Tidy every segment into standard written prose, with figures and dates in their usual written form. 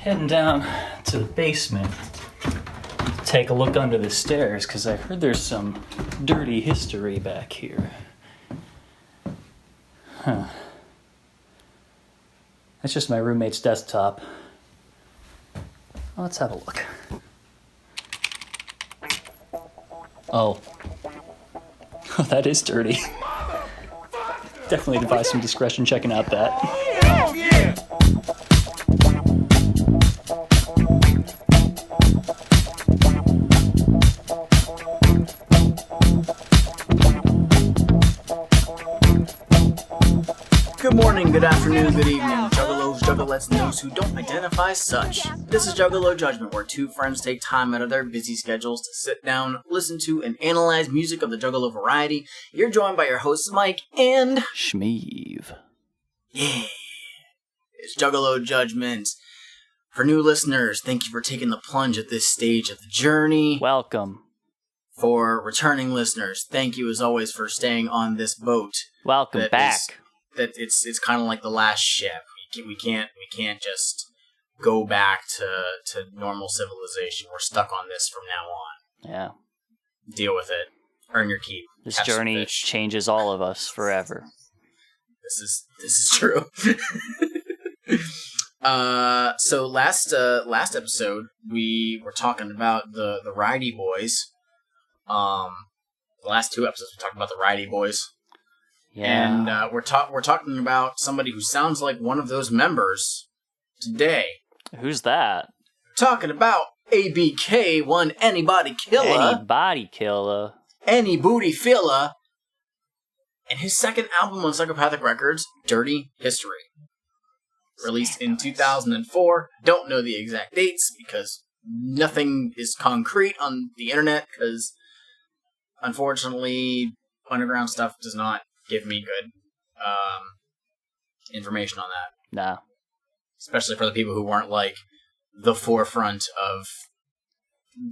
heading down to the basement to take a look under the stairs because I heard there's some dirty history back here. Huh. That's just my roommate's desktop. Let's have a look. Oh, that is dirty. Definitely advise some discretion checking out that. Oh, yeah. Good morning, good afternoon, good evening, Juggalos, Juggalettes, and those who don't identify as such. This is Juggalo Judgment, where two friends take time out of their busy schedules to sit down, listen to, and analyze music of the Juggalo variety. You're joined by your hosts, Mike and... Shmeev. Yeah. It's Juggalo Judgment. For new listeners, thank you for taking the plunge at this stage of the journey. Welcome. For returning listeners, thank you as always for staying on this boat. Welcome back. That it's kind of like the last ship. We can't just go back to normal civilization. We're stuck on this from now on. Yeah. Deal with it. Earn your keep. This Have journey changes all of us forever. This is true. So last episode we were talking about the Righty Boys. The last two episodes we talked about the Righty Boys. Yeah. And we're talking about somebody who sounds like one of those members today. Who's that? We're talking about ABK, one Anybody Killa. Anybody Killa. Any Booty Filla. And his second album on Psychopathic Records, Dirty History. Released in 2004. Don't know the exact dates because nothing is concrete on the internet because unfortunately underground stuff does not give me good information on that. Nah. Especially for the people who weren't like the forefront of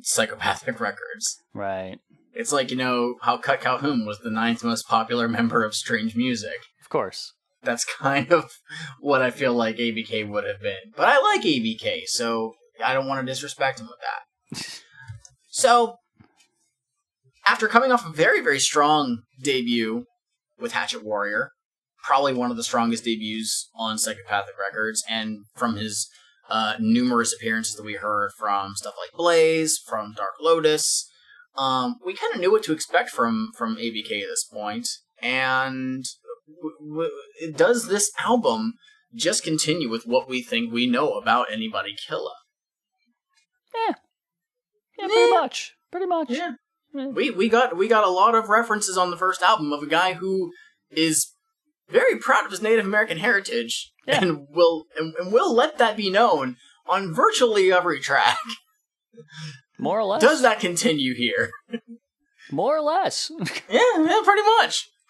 Psychopathic Records. Right. It's like, you know, how Cut Calhoun was the 9th most popular member of Strange Music. Of course. That's kind of what I feel like ABK would have been. But I like ABK, so I don't want to disrespect him with that. So, after coming off a very, very strong debut with Hatchet Warrior, probably one of the strongest debuts on Psychopathic Records, and from his numerous appearances that we heard from stuff like Blaze, from Dark Lotus, we kind of knew what to expect from ABK at this point, and does this album just continue with what we think we know about Anybody Killa? Yeah, pretty much. Pretty much. Yeah. We got a lot of references on the first album of a guy who is very proud of his Native American heritage, yeah. and will let that be known on virtually every track. More or less. Does that continue here? More or less. yeah,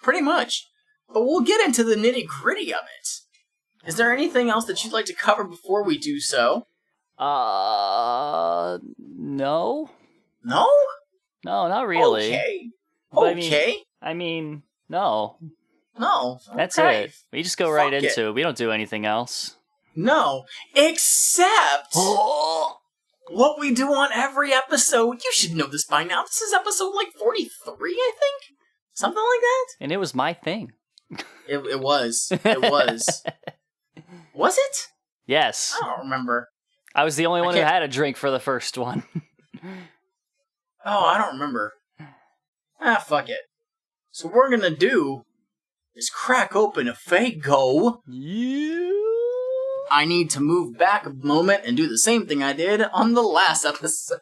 pretty much. But we'll get into the nitty-gritty of it. Is there anything else that you'd like to cover before we do so? No. No? No, not really. Okay. But okay. I mean, no. No. That's okay. it. We just go right Fuck into it. it. We don't do anything else. No. Except what we do on every episode. You should know this by now. This is episode like 43, I think? Something like that? And it was my thing. It was. It was. Was it? Yes. I don't remember. I was the only one who had a drink for the first one. Oh, I don't remember. Fuck it. So what we're gonna do is crack open a Faygo. I need to move back a moment and do the same thing I did on the last episode.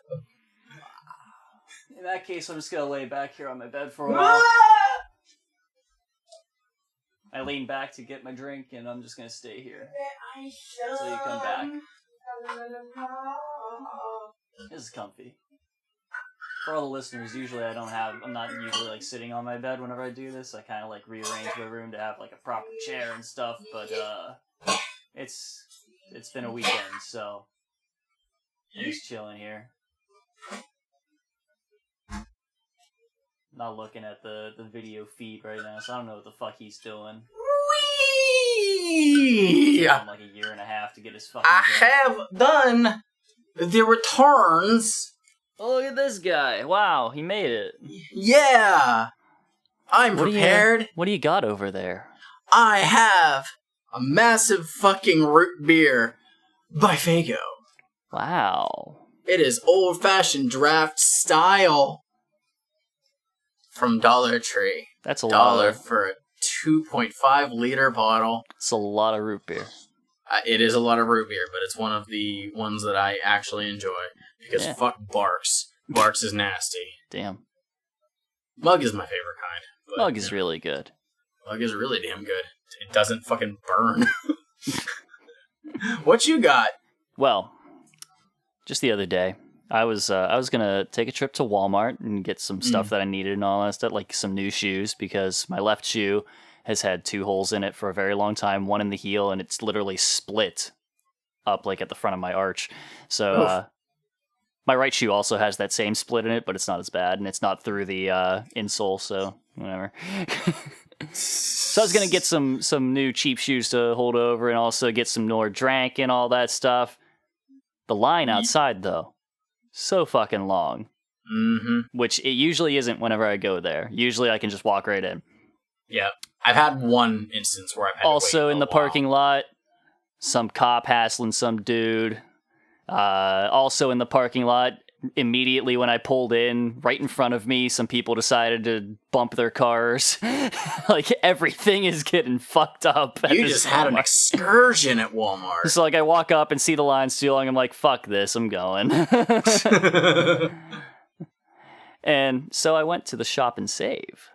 In that case, I'm just gonna lay back here on my bed for a while. I lean back to get my drink, and I'm just gonna stay here until you come back. This is comfy. For all the listeners, usually I'm not usually like sitting on my bed whenever I do this. I kind of like rearrange my room to have like a proper chair and stuff, but it's been a weekend, so I'm just chilling here. Not looking at the video feed right now, so I don't know what the fuck he's doing. Whee! Yeah. Like a year and a half to get his fucking. I have done the returns. Oh, look at this guy! Wow, he made it. Yeah. I'm prepared. What do you got over there? I have a massive fucking root beer by Faygo. Wow. It is old-fashioned draft style from Dollar Tree. That's a lot. $1 for a 2.5 liter bottle. It's a lot of root beer. It is a lot of root beer, but it's one of the ones that I actually enjoy. Because fuck Barks. Barks is nasty. Damn. Mug is my favorite kind. But, Mug is really good. Mug is really damn good. It doesn't fucking burn. What you got? Well, just the other day, I was gonna take a trip to Walmart and get some stuff that I needed and all that stuff, like some new shoes, because my left shoe has had 2 holes in it for a very long time, one in the heel, and it's literally split up like at the front of my arch. So my right shoe also has that same split in it, but it's not as bad, and it's not through the insole, so whatever. So I was gonna get some new cheap shoes to hold over, and also get some more drank and all that stuff. The line outside, though, so fucking long. Mm-hmm. Which it usually isn't whenever I go there. Usually I can just walk right in. Yeah. I've had one instance where I've had also to wait in the parking lot, some cop hassling some dude. Also in the parking lot, immediately when I pulled in, right in front of me, some people decided to bump their cars. Like, everything is getting fucked up. You just had an excursion at Walmart. So, like, I walk up and see the lines too long. I'm like, fuck this, I'm going. And so I went to the Shop and Save.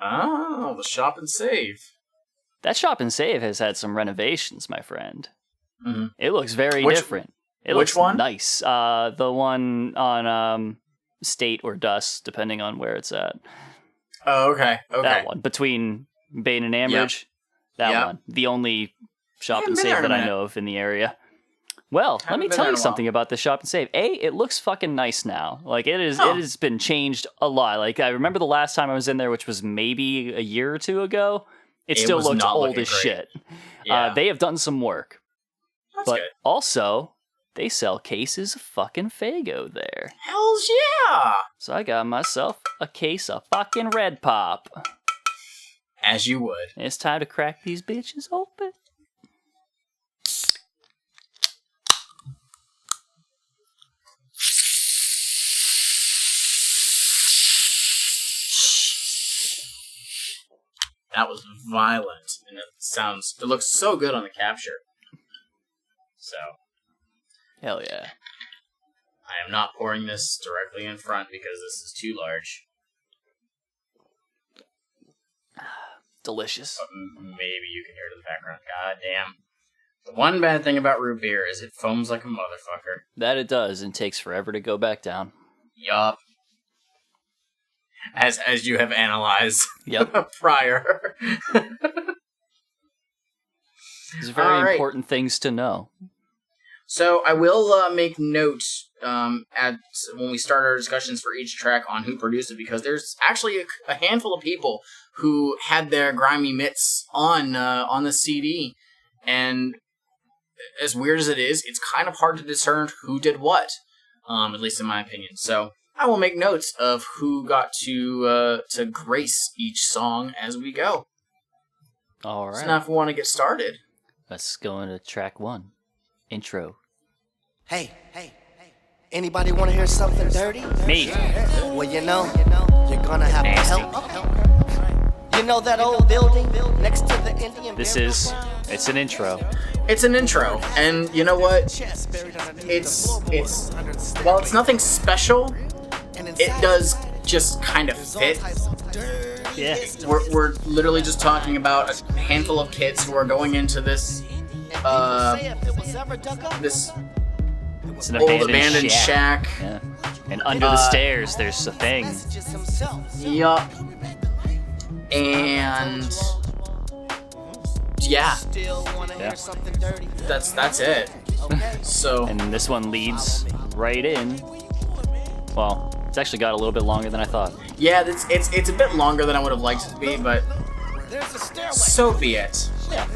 Oh, the Shop and Save. That Shop and Save has had some renovations, my friend. Mm-hmm. It looks very different. It Which looks one? Nice. The one on State or Dust, depending on where it's at. Oh, okay. That one. Between Bain and Ambridge. Yep. That one. The only Shop and Save that I know of in the area. Well, let me tell you something about the Shop and Save. It looks fucking nice now. Like, it has been changed a lot. Like, I remember the last time I was in there, which was maybe a year or two ago. It still looked old as shit. Yeah. They have done some work. That's good. Also, they sell cases of fucking Faygo there. Hells yeah! So I got myself a case of fucking Red Pop. As you would. It's time to crack these bitches open. That was violent, and it looks so good on the capture. So. Hell yeah. I am not pouring this directly in front because this is too large. Delicious. But maybe you can hear it in the background. God damn. The one bad thing about root beer is it foams like a motherfucker. That it does, and takes forever to go back down. Yup. As you have analyzed prior. These are very important things to know. So I will make note when we start our discussions for each track on who produced it, because there's actually a handful of people who had their grimy mitts on the CD, and as weird as it is, it's kind of hard to discern who did what, at least in my opinion. So I will make notes of who got to grace each song as we go. All right. So now if we want to get started, let's go into track 1. Intro. Hey, anybody want to hear something dirty? Me. Well, you're gonna have to help. You know that old building next to the Indian? It's an intro. It's an intro, and you know what? It's while it's nothing special, it does just kind of fit. Yeah. We're literally just talking about a handful of kids who are going into this it's an old abandoned shack. Yeah. And under the stairs, there's a thing. Yup. And yeah. That's it. So. And this one leads right in. Well, it's actually got a little bit longer than I thought. Yeah, it's a bit longer than I would have liked it to be, but so be it. Yeah.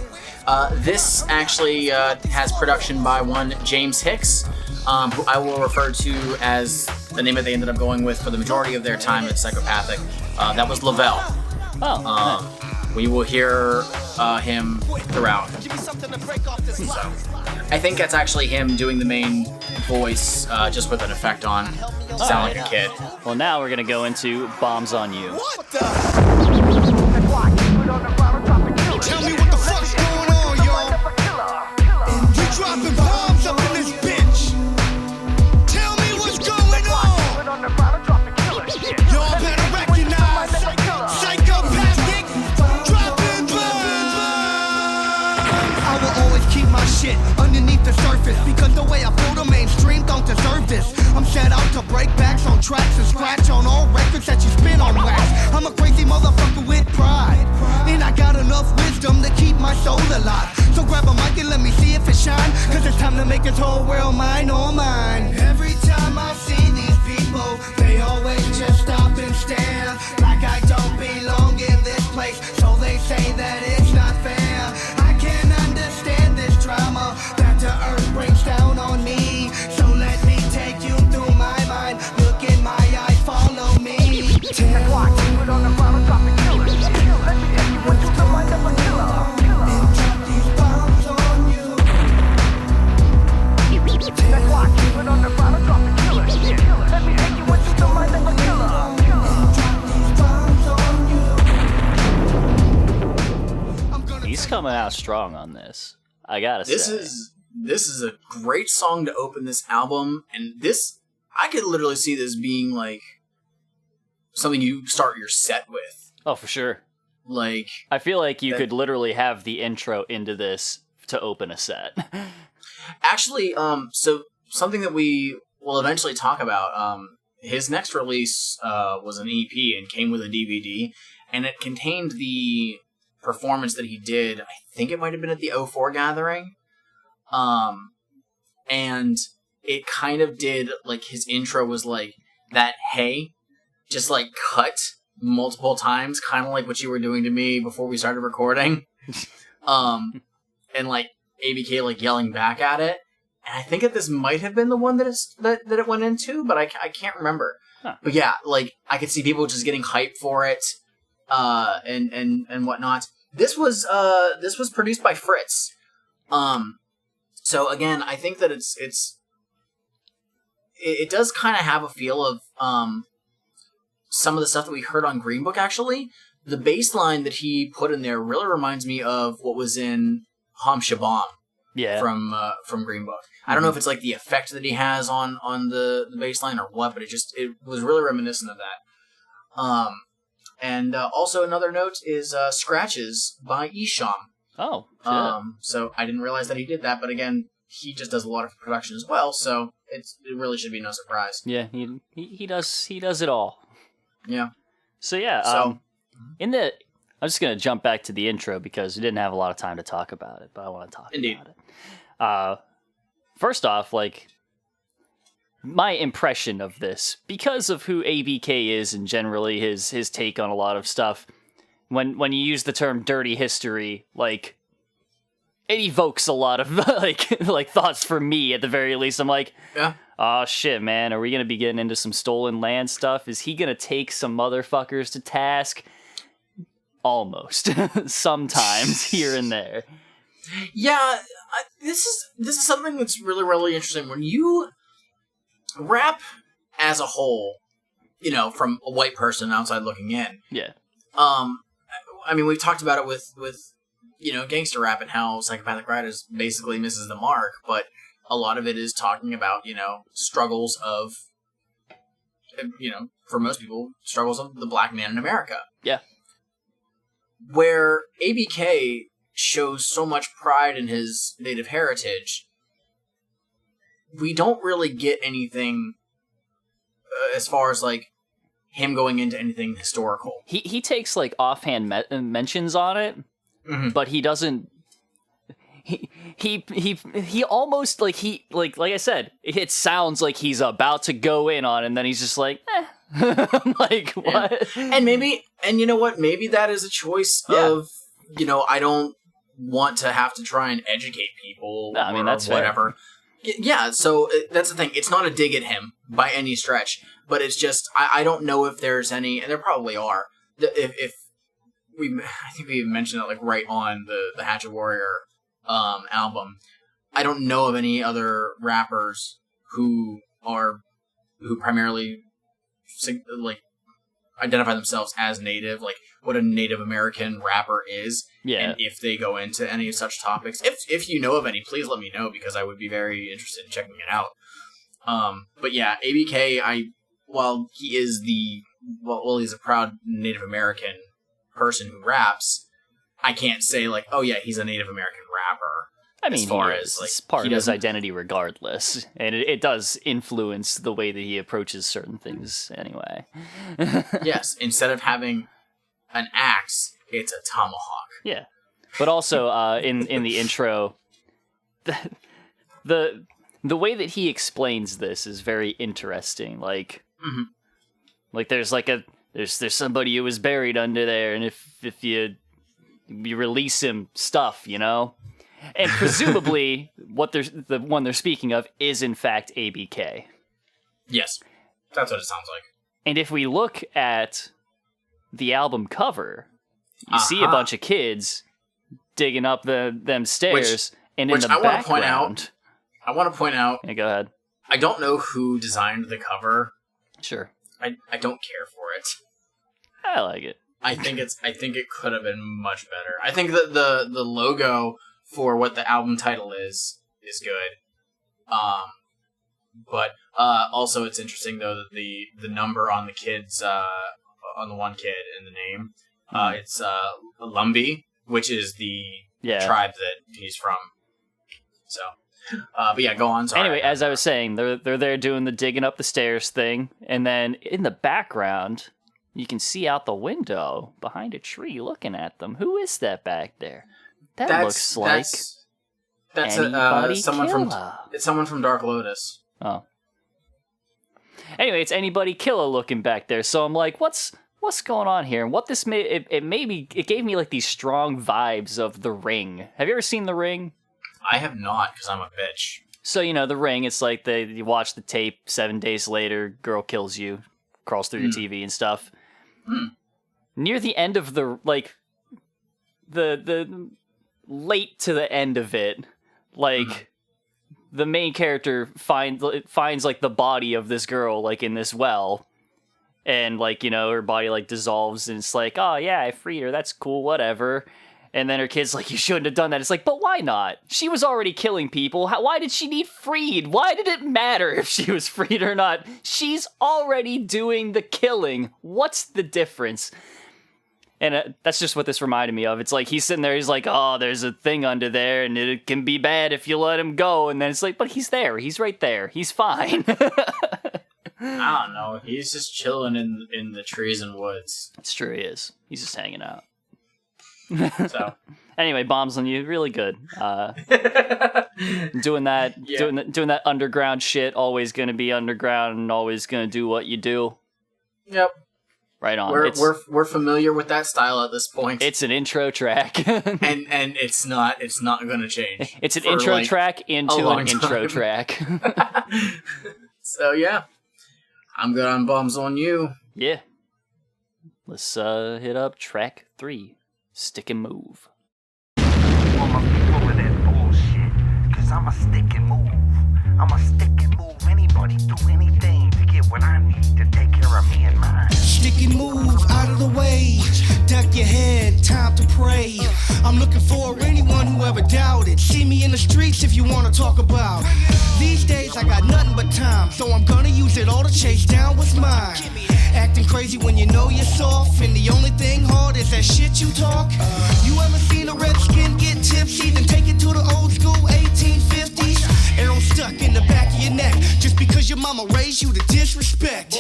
This actually has production by one James Hicks, who I will refer to as the name that they ended up going with for the majority of their time at Psychopathic. That was Lavelle. Oh, We will hear him throughout. So, I think that's actually him doing the main voice, just with an effect on. Sound like a kid. well, now we're gonna go into Bombs on You. What the? Tell me what the fuck's going on, y'all. We dropping bombs up in this bitch. Tell me what's going on. Y'all better recognize Psychopathic dropping bombs. I will always keep my shit underneath the surface because the way I feel the mainstream don't deserve this. I'm set out to break backs on tracks and scratch on all records that you spin on wax. I'm a crazy motherfucker with pride, and I got enough wisdom to keep my soul alive. So grab a mic and let me see if it shine, cause it's time to make this whole world mine, all mine. Every time I see these people, they always just stop and stare, like I don't belong in this place, so they say that it's not fair. I can't understand this drama that the earth brings down on me, so let me take you through my mind. Look in my eyes, follow me. He's coming out strong on this. I gotta say. This is a great song to open this album, and this I could literally see this being like something you start your set with. Oh, for sure. Like, I feel like you could literally have the intro into this to open a set. actually, so something that we will eventually talk about. His next release was an EP and came with a DVD, and it contained the performance that he did. I think it might have been at the O4 gathering. And it kind of did, like, his intro was like that, hey, just like cut multiple times, kind of like what you were doing to me before we started recording. And like ABK like yelling back at it. And I think that this might have been the one that it went into, but I can't remember. Huh. But yeah, like I could see people just getting hyped for it, and whatnot. This was produced by Fritz. So again, I think that it does kind of have a feel of some of the stuff that we heard on Green Book. Actually, the bass line that he put in there really reminds me of what was in Ham Shabam. Yeah. From Green Book. I don't know if it's like the effect that he has on the bass line or what, but it was really reminiscent of that. And also another note is Scratches by Isham. Oh, shit. So I didn't realize that he did that, but again, he just does a lot of production as well, so it really should be no surprise. Yeah, he does it all. Yeah. So yeah, I'm just gonna jump back to the intro because we didn't have a lot of time to talk about it, but I want to talk about it. First off, like my impression of this, because of who ABK is and generally his take on a lot of stuff, when you use the term dirty history, like it evokes a lot of like thoughts for me at the very least. I'm like, yeah. Oh shit, man, are we gonna be getting into some stolen land stuff? Is he gonna take some motherfuckers to task? Almost. Sometimes here and there. Yeah, this is something that's really, really interesting. When you rap as a whole, you know, from a white person outside looking in. Yeah. I mean, we've talked about it with you know, gangster rap and how Psychopathic Records basically misses the mark, but a lot of it is talking about, you know, struggles of, you know, for most people, struggles of the black man in America. Yeah. Where ABK shows so much pride in his native heritage, we don't really get anything as far as like him going into anything historical. He takes like offhand mentions on it, mm-hmm. but he doesn't. He almost like like I said, it sounds like he's about to go in on it, and then he's just like, eh. I'm like, what? And you know what? Maybe that is a choice of, you know, I don't want to have to try and educate people. No, I mean, that's whatever. Fair. Yeah, so that's the thing. It's not a dig at him by any stretch, but it's just I don't know if there's any, and there probably are. If I think we mentioned it like right on the Hatchet Warrior album. I don't know of any other rappers who primarily like identify themselves as Native, like what a Native American rapper is. Yeah. And if they go into any such topics, if you know of any, please let me know, because I would be very interested in checking it out. But yeah, ABK, while he is he's a proud Native American person who raps, I can't say like, oh yeah, he's a Native American rapper. I mean, as far as like, it's part of his identity regardless, and it does influence the way that he approaches certain things anyway. Yes, instead of having an axe, it's a tomahawk. Yeah, but also in the intro, the way that he explains this is very interesting. Like, like there's somebody who was buried under there, and if you release him, stuff, you know. And presumably, the one they're speaking of is in fact ABK. Yes, that's what it sounds like. And if we look at the album cover, you see a bunch of kids digging up them stairs, and in the background, I want to point out. Yeah, go ahead. I don't know who designed the cover. Sure. I don't care for it. I like it. I think it could have been much better. I think that the logo for what the album title is good. But also it's interesting though that the number on the kids on the one kid in the name it's Lumbee, which is the tribe that he's from. So but yeah, go on. Sorry. Anyway, as I was saying, they're there doing the digging up the stairs thing, and then in the background you can see out the window behind a tree looking at them. Who is that back there? That looks like that's someone Killa. It's someone from Dark Lotus. Oh. Anyway, it's anybody Killa looking back there. So I'm like, what's going on here? And what this it gave me like these strong vibes of The Ring. Have you ever seen The Ring? I have not, because I'm a bitch. So you know The Ring. It's like you watch the tape. 7 days later, girl kills you, crawls through your TV and stuff. Near the end of the late to the end of it, like the main character finds like the body of this girl like in this well, and like, you know, her body like dissolves, and it's like, oh yeah, I freed her, that's cool, whatever. And then her kid's like, you shouldn't have done that. It's like, but why not? She was already killing people. Why did she need freed? Why did it matter if she was freed or not? She's already doing the killing. What's the difference? And that's just what this reminded me of. It's like he's sitting there, he's like, oh, there's a thing under there, and it can be bad if you let him go. And then it's like, but he's there. He's right there. He's fine. I don't know. He's just chilling in the trees and woods. It's true, he is. He's just hanging out. So anyway, Bombs on You, really good. Doing that underground shit, always gonna be underground and always gonna do what you do. Yep. Right on. We're familiar with that style at this point. It's an intro track. and it's not going to change. It's an intro track into an intro track. So yeah. I'm good on Bombs on You. Yeah. Let's hit up track 3. Stick and Move. All my people with that bullshit, 'cause I'm a stick and move. I'm a stick and move. Anybody do anything to get what I need to take care of me and mine. Stick and move out of the way. Duck your head, time to pray. I'm looking for anyone who ever doubted. See me in the streets if you want to talk about. These days I got nothing but time, so I'm gonna use it all to chase down what's mine. Acting crazy when you know you're soft, and the only thing hard is that shit you talk. You ever seen a redskin get tipsy, then take it to the old school 1850s? Arrow stuck in the back of your neck, just because your mama raised you to disrespect.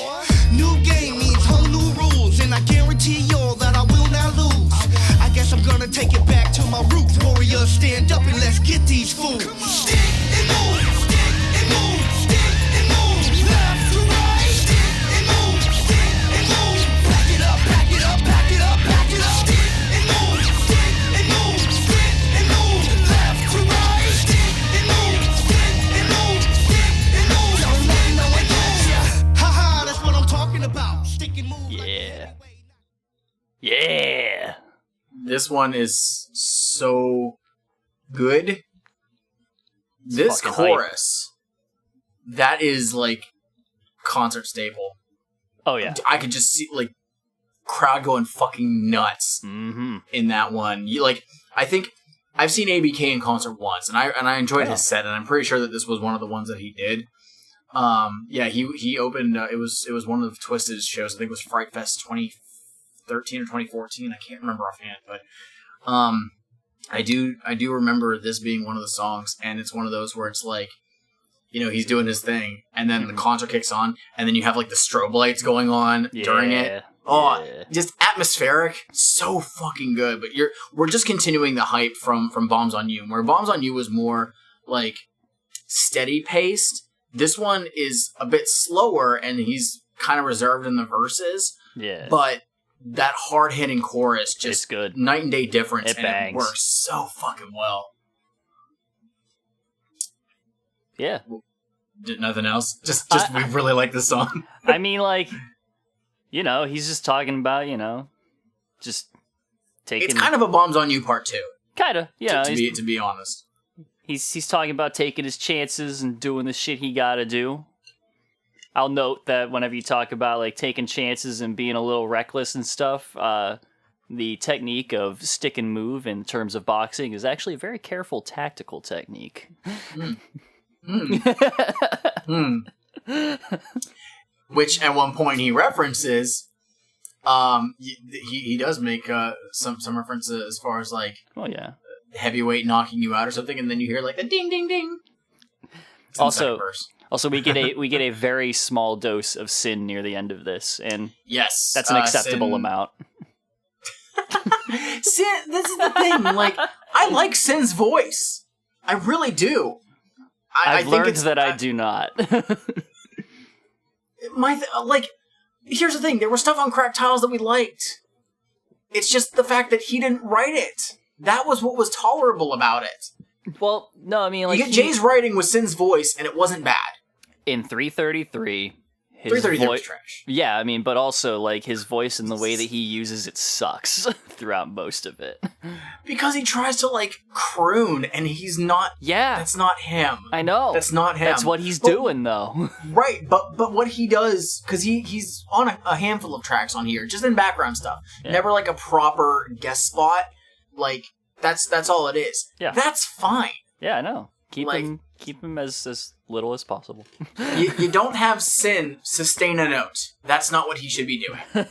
New game means whole new rules, and I guarantee y'all that I will not lose. I guess I'm gonna take it back to my roots. Warriors, stand up and let's get these fools. Stick and move, stick and move, stick and move. Left to right, stick and move, stick and move. Back it up, back it up, back it up, back it up. Stick and move, stick and move, stick and move. this one is so good. This fucking chorus, that is like concert staple. Oh yeah. I could just see like crowd going fucking nuts in that one. I think I've seen ABK in concert once, and I enjoyed his set, and I'm pretty sure that this was one of the ones that he did. He opened. It was one of Twisted's shows. I think it was Fright Fest 2013 or 2014. I can't remember offhand, but I do remember this being one of the songs, and it's one of those where it's like, you know, he's doing his thing, and then the concert kicks on, and then you have like the strobe lights going on during it. Oh, just atmospheric, so fucking good. But we're just continuing the hype from Bombs on You, where Bombs on You was more like steady paced. This one is a bit slower, and he's kind of reserved in the verses. Yeah, but that hard hitting chorus just it's good. Night and day difference, and bangs. It works so fucking well. Yeah. Nothing else. Just we really like this song. I mean, like, you know, he's just talking about, you know, just taking. It's kind of a Bombs on You part 2. Kind of, yeah. To be honest, he's talking about taking his chances and doing the shit he gotta do. I'll note that whenever you talk about like taking chances and being a little reckless and stuff, the technique of stick and move in terms of boxing is actually a very careful tactical technique. Which at one point he references. He does make some references as far as like, oh yeah, heavyweight knocking you out or something, and then you hear like a ding ding ding. Also, we get a very small dose of Sin near the end of this, and yes, that's an acceptable amount. Sin, this is the thing. Like, I like Sin's voice, I really do. I've learned that I do not. Here's the thing: there was stuff on Cracked Tiles that we liked. It's just the fact that he didn't write it. That was what was tolerable about it. Well, no, I mean, like, you get Jay's writing with Sin's voice, and it wasn't bad. In 333, his 333 was voice trash. Yeah, I mean, but also like his voice and the way that he uses it sucks throughout most of it. Because he tries to like croon, and he's not. Yeah, that's not him. I know. That's not him. That's what he's doing, though. Right, but what he does, because he's on a handful of tracks on here, just in background stuff. Yeah. Never like a proper guest spot. Like that's all it is. Yeah, that's fine. Yeah, I know. Keep him as little as possible. you don't have Sin sustain a note. That's not what he should be doing.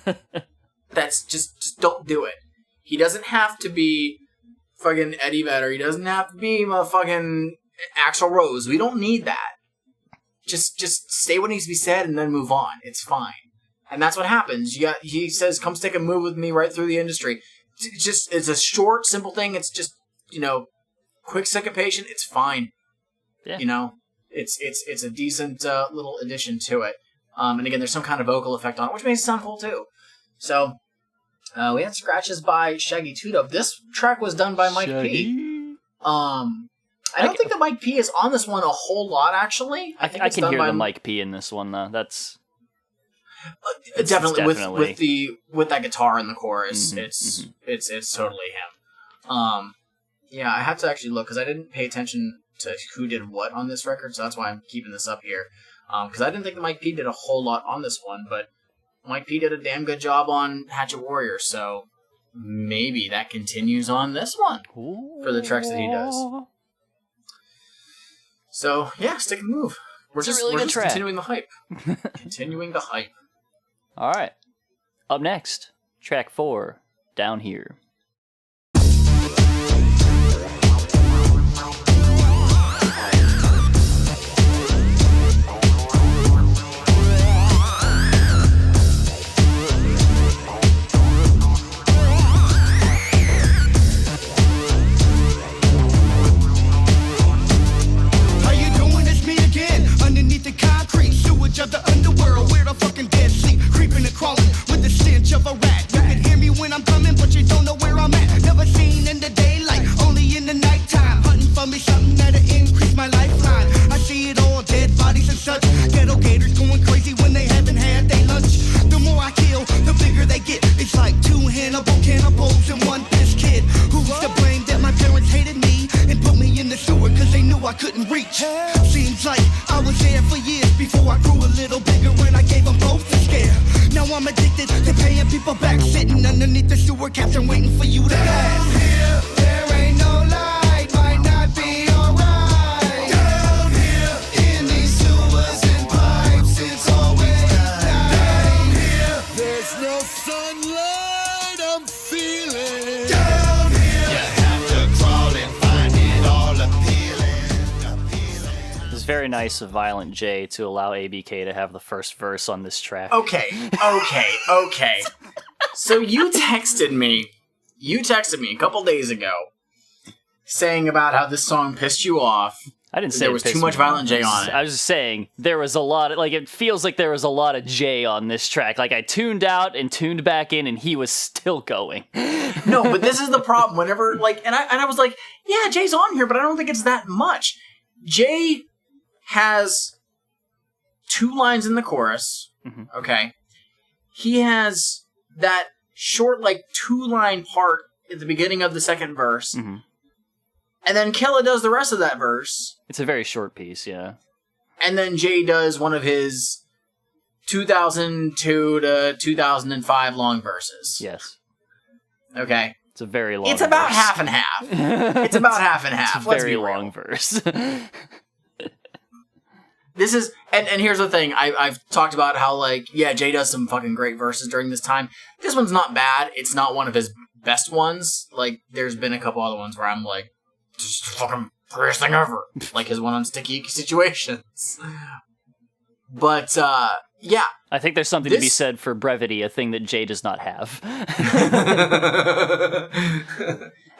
That's just don't do it. He doesn't have to be fucking Eddie Vedder. He doesn't have to be fucking Axl Rose. We don't need that. Just say what needs to be said and then move on. It's fine. And that's what happens. He says, "Come stick and move with me right through the industry." It's a short, simple thing. It's just, you know, quick syncopation. It's fine. Yeah. You know, it's a decent little addition to it. And again, there's some kind of vocal effect on it, which makes it sound cool too. So we had scratches by Shaggy Two Dope. This track was done by Mike P. I don't think that Mike P is on this one a whole lot, actually. I can hear the Mike P in this one though. That's definitely with that guitar in the chorus. Mm-hmm, it's totally him. Yeah, I have to actually look because I didn't pay attention to who did what on this record, so that's why I'm keeping this up here. Because I didn't think that Mike P did a whole lot on this one, but Mike P did a damn good job on Hatchet Warrior, so maybe that continues on this one for the tracks that he does. So yeah, stick and move. We're just continuing the hype. Continuing the hype. All right. Up next, track 4, Down Here. Of the underworld, where the fucking dead sleep, creeping and crawling with the stench of a rat. You can hear me when I'm coming, but you don't know where bitch. Seems like I was there for years before I grew a little bigger when I gave them both a scare. Now I'm addicted to paying people back, sitting underneath the sewer captain waiting for you to down here, there ain't no light, might not be alright. Down here, in these sewers and pipes, it's always night. Down here, there's no sunlight I'm feeling. Down here, you have to crawl and find it all appealing. It's very nice of Violent J to allow ABK to have the first verse on this track. Okay. So you texted me a couple days ago saying about how this song pissed you off. I didn't say there it was pissed too much me off. Violent J on it. I was just saying there was a lot of, like, it feels like there was a lot of J on this track. Like, I tuned out and tuned back in, and he was still going. No, but this is the problem. Whenever, like, and I was like, yeah, Jay's on here, but I don't think it's that much. Jay has 2 lines in the chorus. Mm-hmm. Okay. He has that short, like, 2-line part at the beginning of the second verse. Mm-hmm. And then Killa does the rest of that verse. It's a very short piece, yeah. And then Jay does one of his 2002 to 2005 long verses. Yes. Okay. It's a very long It's about verse. half and half. It's about half and half. It's a Let's very be real. long verse. This is, and here's the thing. I've talked about how, like, yeah, Jay does some fucking great verses during this time. This one's not bad. It's not one of his best ones. Like, there's been a couple other ones where I'm like, just fucking greatest thing ever. Like his one on Sticky Icky Situations. But, yeah. I think there's something to be said for brevity, a thing that Jay does not have.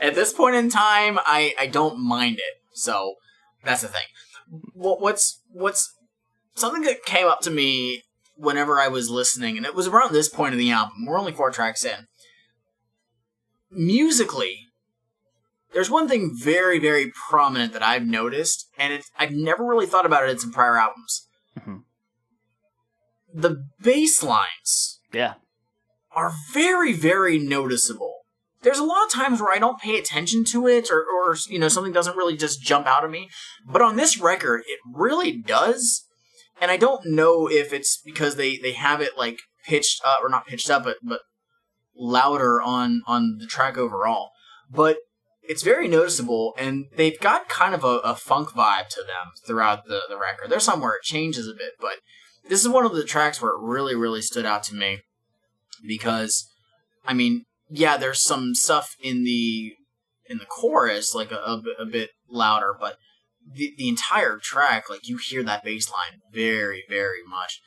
At this point in time, I don't mind it. So, that's the thing. What's something that came up to me whenever I was listening, and it was around this point of the album. We're only 4 tracks in. Musically, there's one thing very, very prominent that I've noticed, and I've never really thought about it in some prior albums. Mm-hmm. The bass lines are very, very noticeable. There's a lot of times where I don't pay attention to it, or you know, something doesn't really just jump out at me. But on this record, it really does. And I don't know if it's because they have it, like, pitched up, or not pitched up, but louder on the track overall. But it's very noticeable, and they've got kind of a funk vibe to them throughout the record. There's some where it changes a bit, but this is one of the tracks where it really, really stood out to me. Because, I mean, yeah, there's some stuff in the chorus, like a bit louder, but the entire track, like, you hear that bass line very, very much.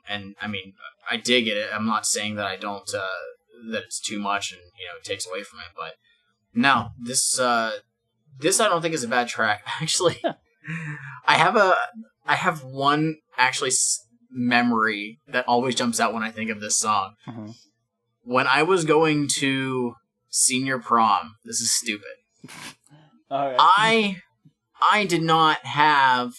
And I mean, I dig it. I'm not saying that I don't, that it's too much and, you know, it takes away from it, but no, this I don't think is a bad track. Actually, I have one actually memory that always jumps out when I think of this song. Mm-hmm. When I was going to senior prom, this is stupid. All right. I did not have,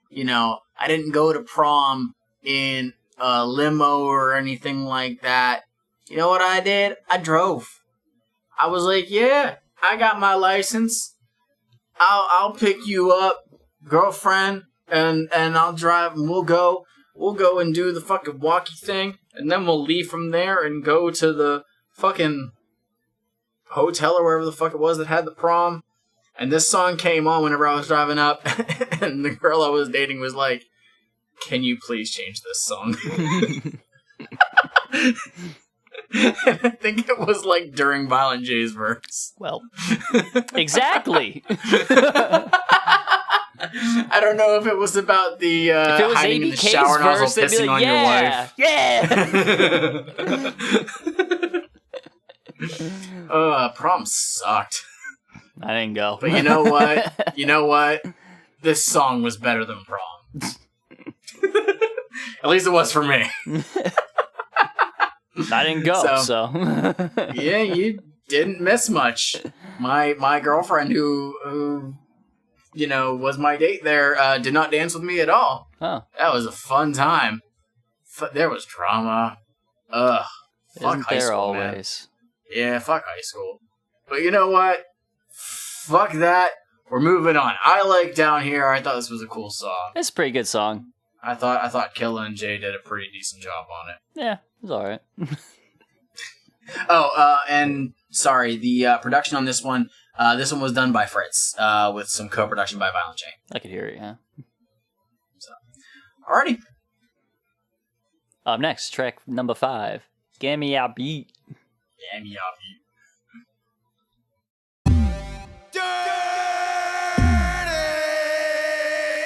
you know, I didn't go to prom in a limo or anything like that. You know what I did? I drove. I was like, yeah, I got my license. I'll pick you up, girlfriend, and I'll drive, and we'll go and do the fucking walkie thing, and then we'll leave from there and go to the fucking hotel or wherever the fuck it was that had the prom. And this song came on whenever I was driving up, and the girl I was dating was like, can you please change this song? And I think it was, like, during Violent J's verse. Well, exactly. I don't know if it was about the if it was hiding in the ABK's shower nozzle verse, they'd be pissing like, on your wife. yeah. Prom sucked. I didn't go. But you know what? This song was better than prom. At least it was for me. I didn't go, so. Yeah, you didn't miss much. My girlfriend, who you know, was my date there, did not dance with me at all. Oh. That was a fun time. There was drama. Ugh. Fuck Isn't high there school, always? man. Yeah, fuck high school. But you know what? Fuck that. we're moving on. I like Down Here. I thought this was a cool song. It's a pretty good song. I thought Killa and Jay did a pretty decent job on it. Yeah, it was alright. And sorry, the production on this one was done by Fritz, with some co-production by Violent J. I could hear it, yeah. So, alrighty. Up next, track number 5. Gimme a beat. Gimme a beat.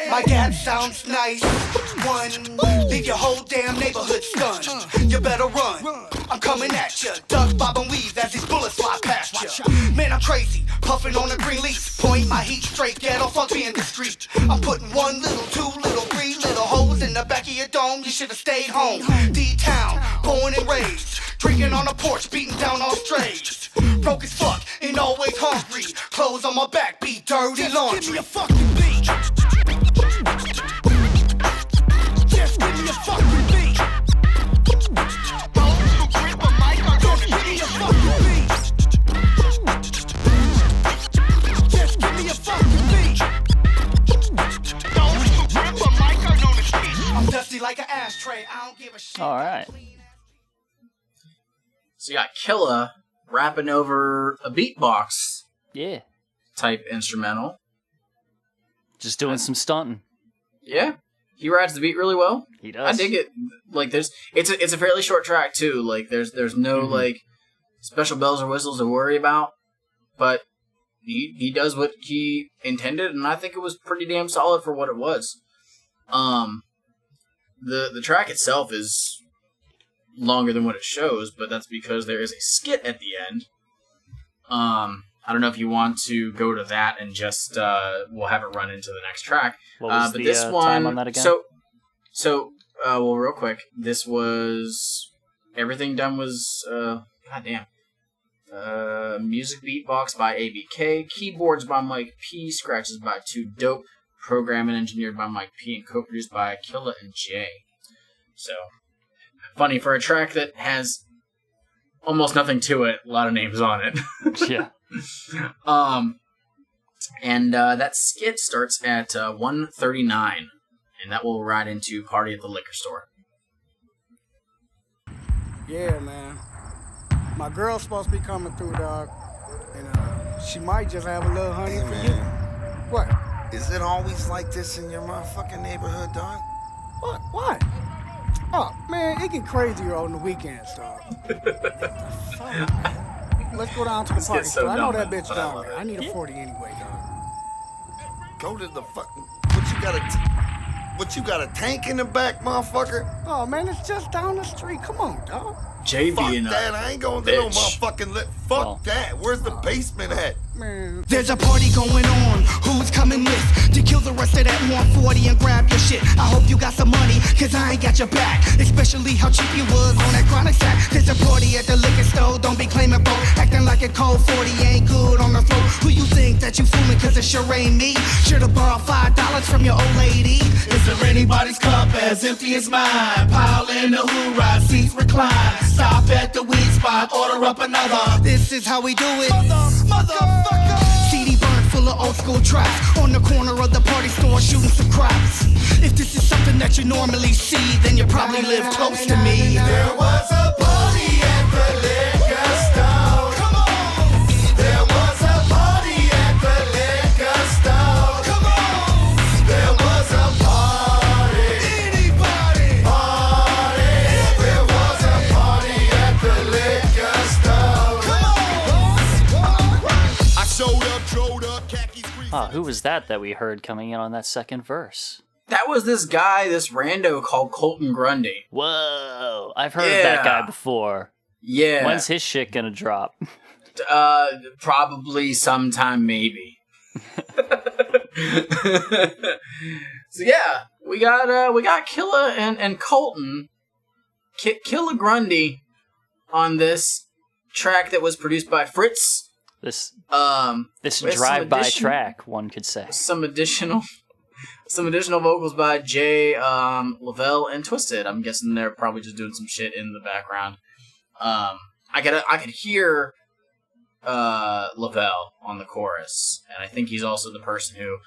My gap sounds nice. One, leave your whole damn neighborhood stunned. You better run. I'm coming at ya. Duck, bob, and weave as these bullets fly past ya. Man, I'm crazy, puffing on a green leaf. Point my heat straight, get off on me in the street. I'm putting 1 little, 2 little, 3 little holes in the back of your dome. You should've stayed home. D-town, born and raised. Drinking on the porch, beating down all strays. Broke as fuck, and always hungry. Clothes on my back, be dirty laundry. Give me a fucking beat. Just give me a fucking beat. Just give me a fucking beat. Just give me a fucking beat. I'm dusty like an ashtray. I don't give a shit. Alright. So you got Killa rapping over a beatbox Yeah. type instrumental. Just doing some stunting. Yeah, he rides the beat really well. He does. I dig it. Like it's a fairly short track too. Like there's no like special bells or whistles to worry about, but he does what he intended, and I think it was pretty damn solid for what it was. The track itself is longer than what it shows, but that's because there is a skit at the end. I don't know if you want to go to that and just we'll have it run into the next track. What was but the this one, time on that again? Well, real quick, this was everything done was goddamn. Music beatbox by ABK, keyboards by Mike P, scratches by 2 Dope, programmed and engineered by Mike P, and co-produced by Killa and Jay. So, funny for a track that has almost nothing to it, a lot of names on it. Yeah. And that skit starts at 1:39, and that will ride into Party at the Liquor Store. Yeah, man. My girl's supposed to be coming through, dog. And she might just have a little honey for you. What? Is it always like this in your motherfucking neighborhood, dog? What? Oh, man, it get crazier on the weekends, dog. Let's go down to the This party gets so store. I know dumb, that bitch but I down love there. it. I need a 40 anyway, dog. Go to the fucking... What you got a tank in the back, motherfucker? Oh, man, it's just down the street. Come on, dog. Jay Fuck being that, I ain't going to no bitch. motherfucking... Fuck Well. that, where's the basement at? Man. There's a party going on. Who's coming with? To kill the rest of that 140 and grab your shit. I hope you got some money, cause I ain't got your back. Especially how cheap you was on that chronic sack. There's a party at the liquor store. Don't be claiming broke. Acting like a cold 40 ain't good on the throat. Who you think that you fooling, cause it sure ain't me. Should've borrowed $5 from your old lady. Is there anybody's cup as empty as mine? Pile in the hoorah, seats recline. Stop at the weed spot, order up another. This is how we do it. Motherfucker. CD burn full of old school tracks. On the corner of the party store shooting some craps. If this is something that you normally see, then you probably live close to me. There was a party at the liquor store. Come on. There was a party at the liquor store. Come on. There was a party. Anybody? Party. There was a party at the liquor store. Come on. I showed up, drove up, khakis, grease. Who was that we heard coming in on that second verse? That was this guy, this rando called Colton Grundy. Whoa, I've heard of that guy before. Yeah. When's his shit gonna drop? Probably sometime, maybe. So yeah, we got Killa and Colton, Killa Grundy, on this track that was produced by Fritz. This With some drive-by addition- track, one could say. some additional vocals by Jay, Lavelle, and Twisted. I'm guessing they're probably just doing some shit in the background. I could hear Lavelle on the chorus, and I think he's also the person who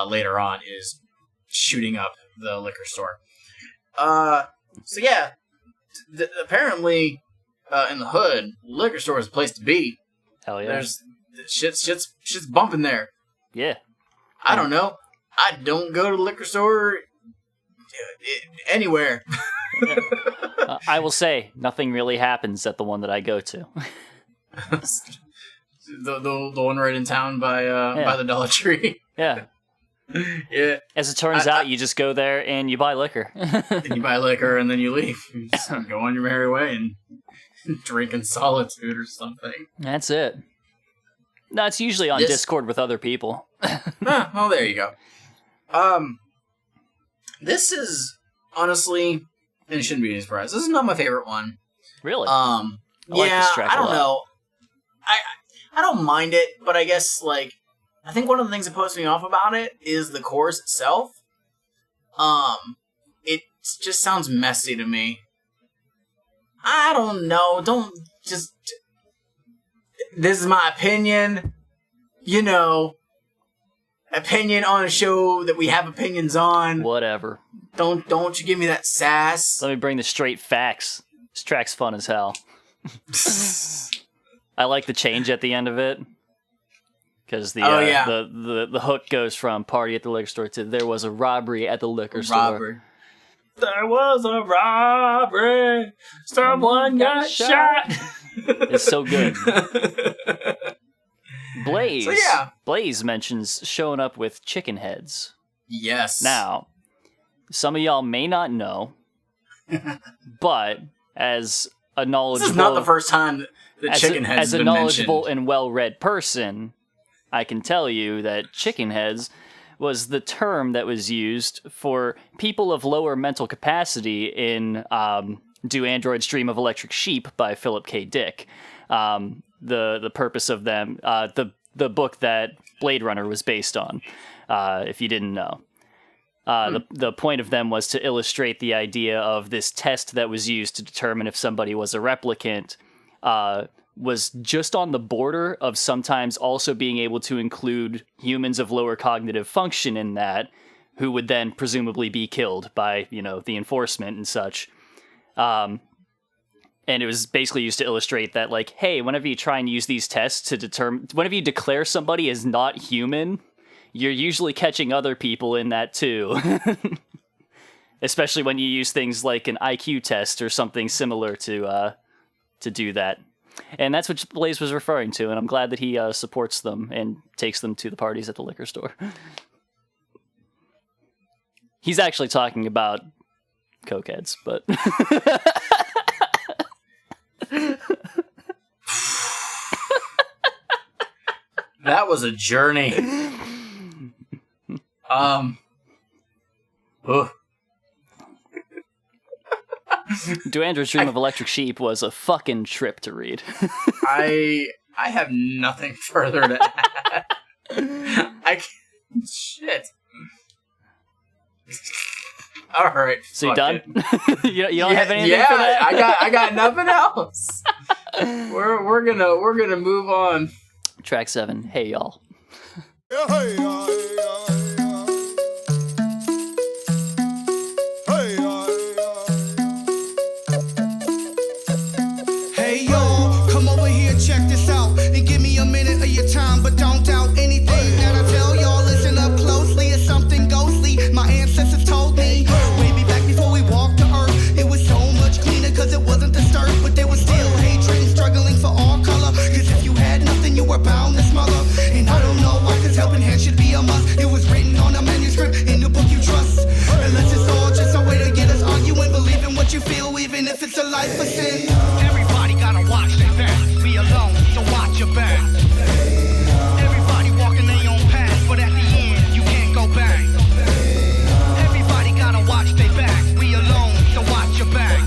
later on is shooting up the liquor store. So yeah, apparently in the hood, liquor store is a place to be. Hell yeah. There's shit's bumping there. Yeah. I don't know. I don't go to the liquor store anywhere. I will say, nothing really happens at the one that I go to. the one right in town by the Dollar Tree. Yeah. Yeah. As it turns out, you just go there and you buy liquor. And you buy liquor and then you leave. You just go on your merry way and drink in solitude or something. That's it. No, it's usually on Discord with other people. Well, there you go. This is honestly, and it shouldn't be any surprise. This is not my favorite one. Really? I like this track I don't a lot. know. I don't mind it, but I guess like I think one of the things that puts me off about it is the chorus itself. It just sounds messy to me. I don't know. Don't just. This is my opinion. You know, opinion on a show that we have opinions on. Whatever. Don't you give me that sass. Let me bring the straight facts. This track's fun as hell. I like the change at the end of it. Because the hook goes from party at the liquor store to there was a robbery at the liquor store. There was a robbery. Someone got shot. It's so good. Blaze. So, yeah. Blaze mentions showing up with chicken heads. Yes. Now, some of y'all may not know, but as a knowledgeable... This is not the first time that chicken heads as have a been knowledgeable mentioned. and well-read person, I can tell you that chicken heads was the term that was used for people of lower mental capacity in Do Androids Dream of Electric Sheep by Philip K. Dick. The purpose of them, the book that Blade Runner was based on, if you didn't know. The point of them was to illustrate the idea of this test that was used to determine if somebody was a replicant, was just on the border of sometimes also being able to include humans of lower cognitive function in that, who would then presumably be killed by, the enforcement and such. And it was basically used to illustrate that, like, hey, whenever you try and use these tests to determine, whenever you declare somebody as not human, you're usually catching other people in that too. Especially when you use things like an IQ test or something similar to do that. And that's what Blaze was referring to, and I'm glad that he supports them and takes them to the parties at the liquor store. He's actually talking about cokeheads, but... That was a journey. Do Android's Dream of Electric Sheep was a fucking trip to read. I have nothing further to add. Shit. All right. So you done? It. you don't have anything for that? I got nothing else. We're gonna move on. Track 7. Hey y'all. Hey y'all, come over here, check this out, and give me a minute of your time, but don't doubt anything that I tell y'all. Listen up closely, it's something ghostly my ancestors told me. Way back before we walked the earth, it was so much cleaner, cause it wasn't disturbed, but there was still hatred and struggling for all color. Cause if you had nothing, you were bound to smother. And I don't know why, cause helping hands should be a must. It was written on a manuscript in the book you trust. Unless it's all just a way to get us arguing, believing what you feel, even if it's a life of sin. Everybody gotta watch their back. Be alone, so watch your back. Everybody walking their own path, but at the end, you can't go back. Everybody gotta watch their back. Be alone, so watch your back.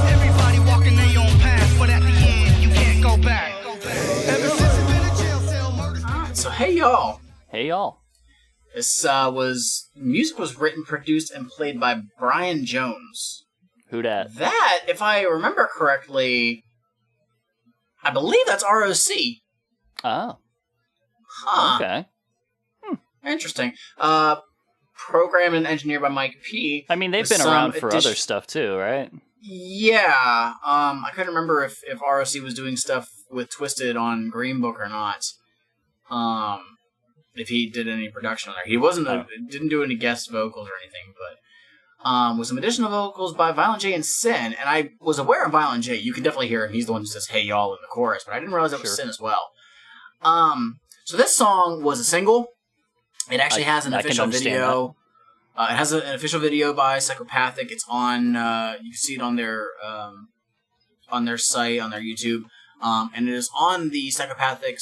Everybody walking their own path, but at the end, you can't go back. Ever since you've been in jail cell, murders. So hey y'all. Hey y'all. This music was written, produced, and played by Brian Jones. Who dat? That, if I remember correctly, I believe that's ROC. Oh. Huh. Okay. Interesting. Programmed and engineered by Mike P. I mean, they've with been some around for other stuff too, right? Yeah. I couldn't remember if ROC was doing stuff with Twisted on Green Book or not. If he did any production on there. He didn't do any guest vocals or anything, but with some additional vocals by Violent J and Sin. And I was aware of Violent J. You can definitely hear him. He's the one who says, "Hey, y'all," in the chorus, but I didn't realize that was Sin as well. So this song was a single. It actually has an official video. It has an official video by Psychopathic. It's on. You can see it on their site, on their YouTube, and it is on the Psychopathic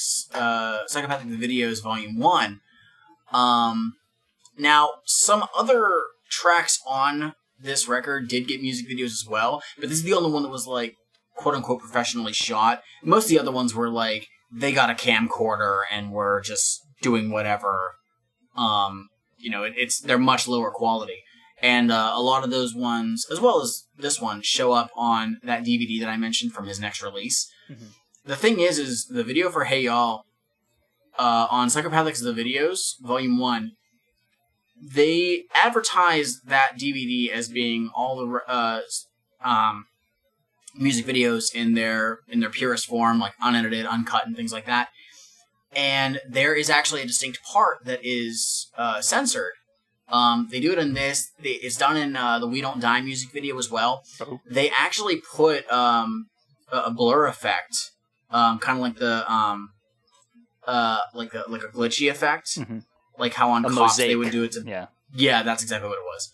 Videos Volume 1. Now, some other tracks on this record did get music videos as well, but this is the only one that was like quote unquote professionally shot. Most of the other ones were like they got a camcorder and were just doing whatever. They're much lower quality. And a lot of those ones, as well as this one, show up on that DVD that I mentioned from his next release. Mm-hmm. The thing is the video for Hey Y'all, on Psychopathic's The Videos, Volume 1, they advertised that DVD as being all the music videos in their purest form, like unedited, uncut, and things like that. And there is actually a distinct part that is censored. They do it in this. It's done in the We Don't Die music video as well. Oh. They actually put a blur effect, kind of like the like a glitchy effect, mm-hmm. like how on Cops they would do it. Yeah, that's exactly what it was.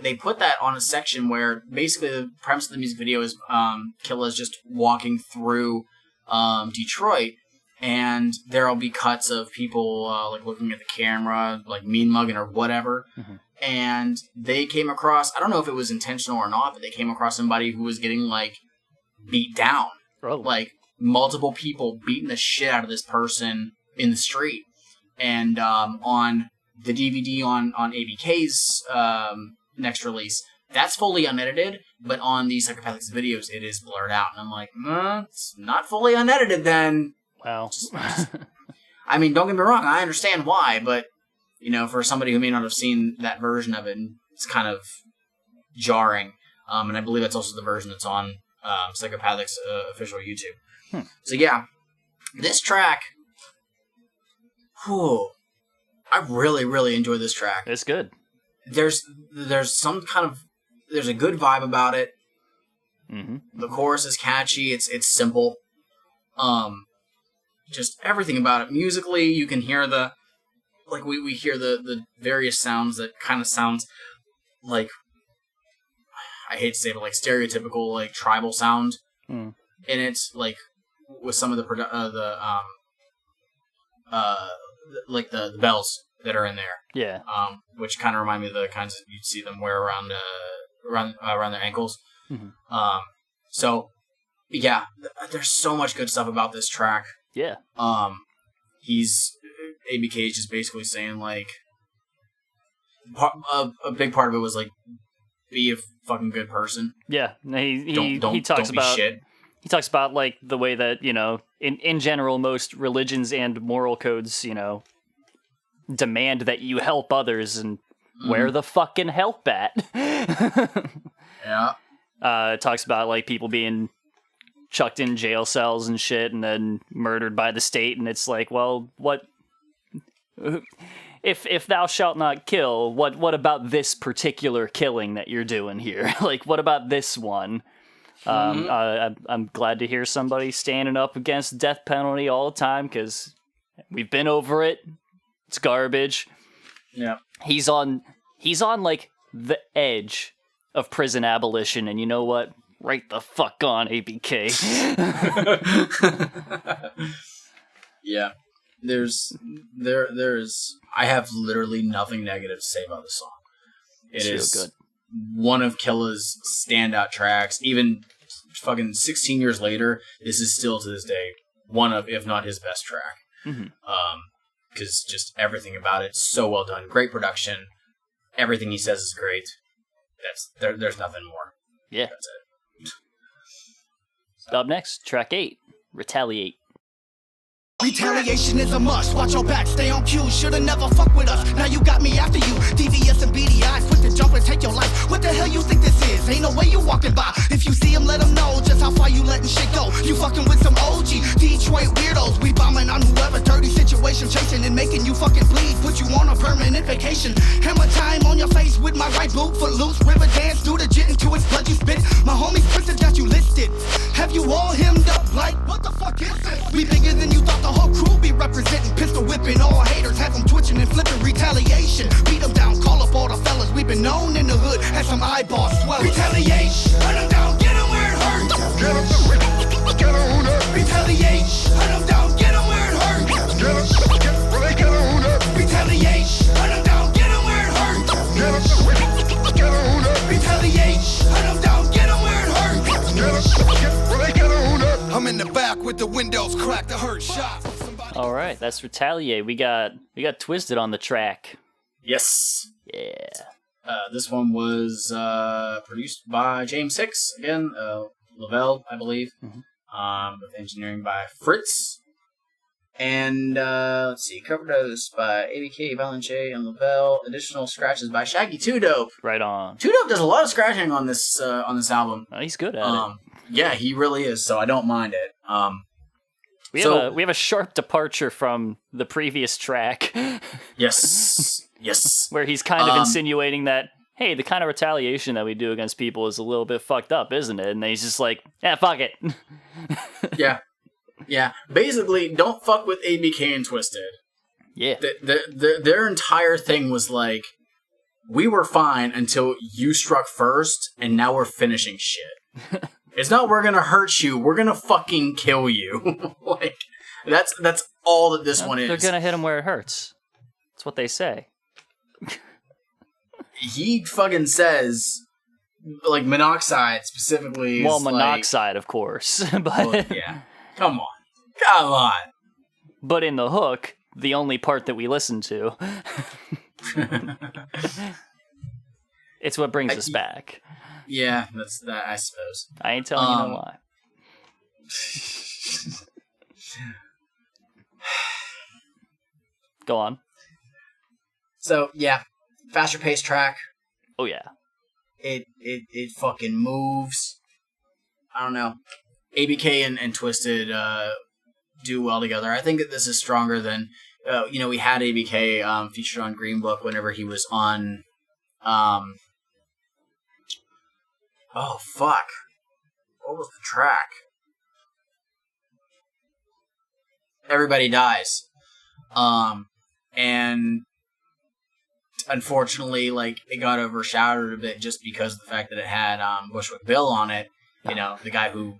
They put that on a section where basically the premise of the music video is Killa is just walking through Detroit. And there'll be cuts of people like looking at the camera, like mean mugging or whatever. Mm-hmm. And they came across, I don't know if it was intentional or not, but they came across somebody who was getting like beat down. Oh. Like multiple people beating the shit out of this person in the street. And on the DVD on ABK's next release, that's fully unedited, but on the Psychopathic Videos, it is blurred out. And I'm like, it's not fully unedited then. Wow. I mean, don't get me wrong, I understand why, but, for somebody who may not have seen that version of it, it's kind of jarring. And I believe that's also the version that's on Psychopathic's official YouTube. So yeah, this track, I really, really enjoy this track. It's good. There's some kind of, there's a good vibe about it. Mm-hmm. The chorus is catchy, it's simple. Just everything about it. Musically, you can hear we hear the various sounds that kind of sounds like, I hate to say it, but like stereotypical like tribal sound. Mm. And it's like with some of the bells that are in there. Yeah. Which kind of remind me of the kinds that you'd see them wear around their ankles. Mm-hmm. So yeah, there's so much good stuff about this track. Yeah. ABK is just basically saying like, a big part of it was like, be a fucking good person. Yeah. He talks about shit. He talks about like the way that, in general, most religions and moral codes, demand that you help others, and where the fucking help at? Yeah. It talks about like people being chucked in jail cells and shit and then murdered by the state, and it's like, well, what if thou shalt not kill, what about this particular killing that you're doing here? Like, what about this one? I'm glad to hear somebody standing up against death penalty all the time, because we've been over it. It's garbage. Yeah. He's on like the edge of prison abolition, and you know what? Right the fuck on, ABK. Yeah. There's I have literally nothing negative to say about this song. It is good. One of Killa's standout tracks. Even fucking 16 years later, this is still to this day one of, if not his best track. Mm-hmm. Because just everything about it's so well done. Great production. Everything he says is great. There's nothing more. Yeah. That's it. Up next, track 8. Retaliate. Retaliation is a must. Watch your back, stay on cue. Shoulda never fuck with us. Now you got me after you. Devious and beady eyes, quick to jump and take your life. What the hell you think this is? Ain't no way you walking by. If you see him, let him know just how far you letting shit go. You fucking with some OG Detroit weirdos. We bombing on whoever. Dirty situation chasing and making you fucking bleed. Put you on a permanent vacation. Hammer time on your face with my right boot. Foot loose, river dance, do the jit into its blood you spit. My homies printed got you listed. Have you all hemmed up like what the fuck is this? We bigger than you thought. The whole crew be representing, pistol whipping all haters, have them twitching and flipping. Retaliation, beat them down, call up all the fellas. We been known in the hood as some eyeball swellers. Retaliation, run them down, get them where it hurts. Get them, retaliate, run them down, get them where it hurts. Get them, retaliate, run them down, get them where it hurts. Get them, retaliate, run them down, get them where it hurts. I'm in the back with the windows cracked, I heard shots. All right, that's Retaliate. We got Twisted on the track. Yes. Yeah. This one was produced by James Hicks again, Lavelle, I believe. With engineering by Fritz. And let's see, cover notes by ABK, Valenche, and Lavelle. Additional scratches by Shaggy 2 Dope. Right on. 2 Dope does a lot of scratching on this album. Oh, he's good at it. Yeah, he really is. So I don't mind it. We have a sharp departure from the previous track. Yes. Where he's kind of insinuating that, hey, the kind of retaliation that we do against people is a little bit fucked up, isn't it? And then he's just like, yeah, fuck it. Yeah. Basically, don't fuck with ABK and Twisted. Yeah. Their entire thing was like, we were fine until you struck first, and now we're finishing shit. It's not we're gonna hurt you, we're gonna fucking kill you. Like, that's all that this one is. They're gonna hit him where it hurts. That's what they say. He fucking says, like, monoxide specifically. Well, is monoxide, like, of course. But well, yeah. Come on. But in the hook, the only part that we listen to, it's what brings us back. Yeah, that's that, I suppose. I ain't telling you no lie. Go on. So, yeah, faster paced track. Oh, yeah. It fucking moves. I don't know. ABK and Twisted do well together. I think that this is stronger than, we had ABK featured on Green Book whenever he was on, oh, fuck. What was the track? Everybody Dies. And unfortunately, like, it got overshadowed a bit just because of the fact that it had Bushwick Bill on it. You know, the guy who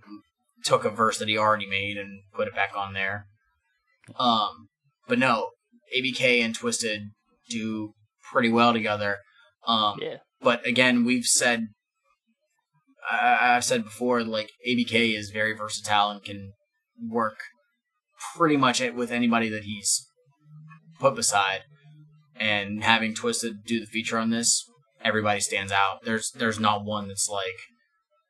took a verse that he already made and put it back on there. But no, ABK and Twisted do pretty well together. Yeah. But again, I've said before, like, ABK is very versatile and can work pretty much with anybody that he's put beside. And having Twisted do the feature on this, everybody stands out. There's not one that's like,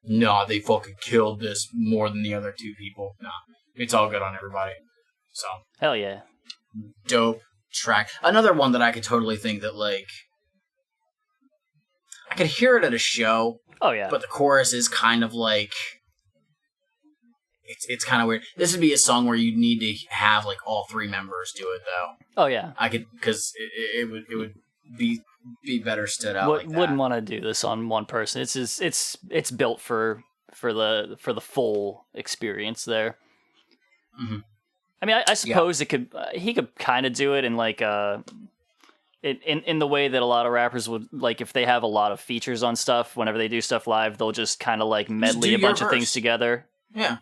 nah, they fucking killed this more than the other two people. Nah, it's all good on everybody. So Hell yeah. Dope track. Another one that I could totally think that, like, I could hear it at a show. Oh yeah. But the chorus is kind of like, it's kind of weird. This would be a song where you'd need to have, like, all three members do it, though. Oh yeah. I could, because it would be better stood out. Like that. Wouldn't want to do this on one person. It's built for the full experience there. Mm-hmm. I mean, I suppose he could kind of do it in like in the way that a lot of rappers would, like, if they have a lot of features on stuff, whenever they do stuff live, they'll just kind of like medley a bunch of things together. Yeah.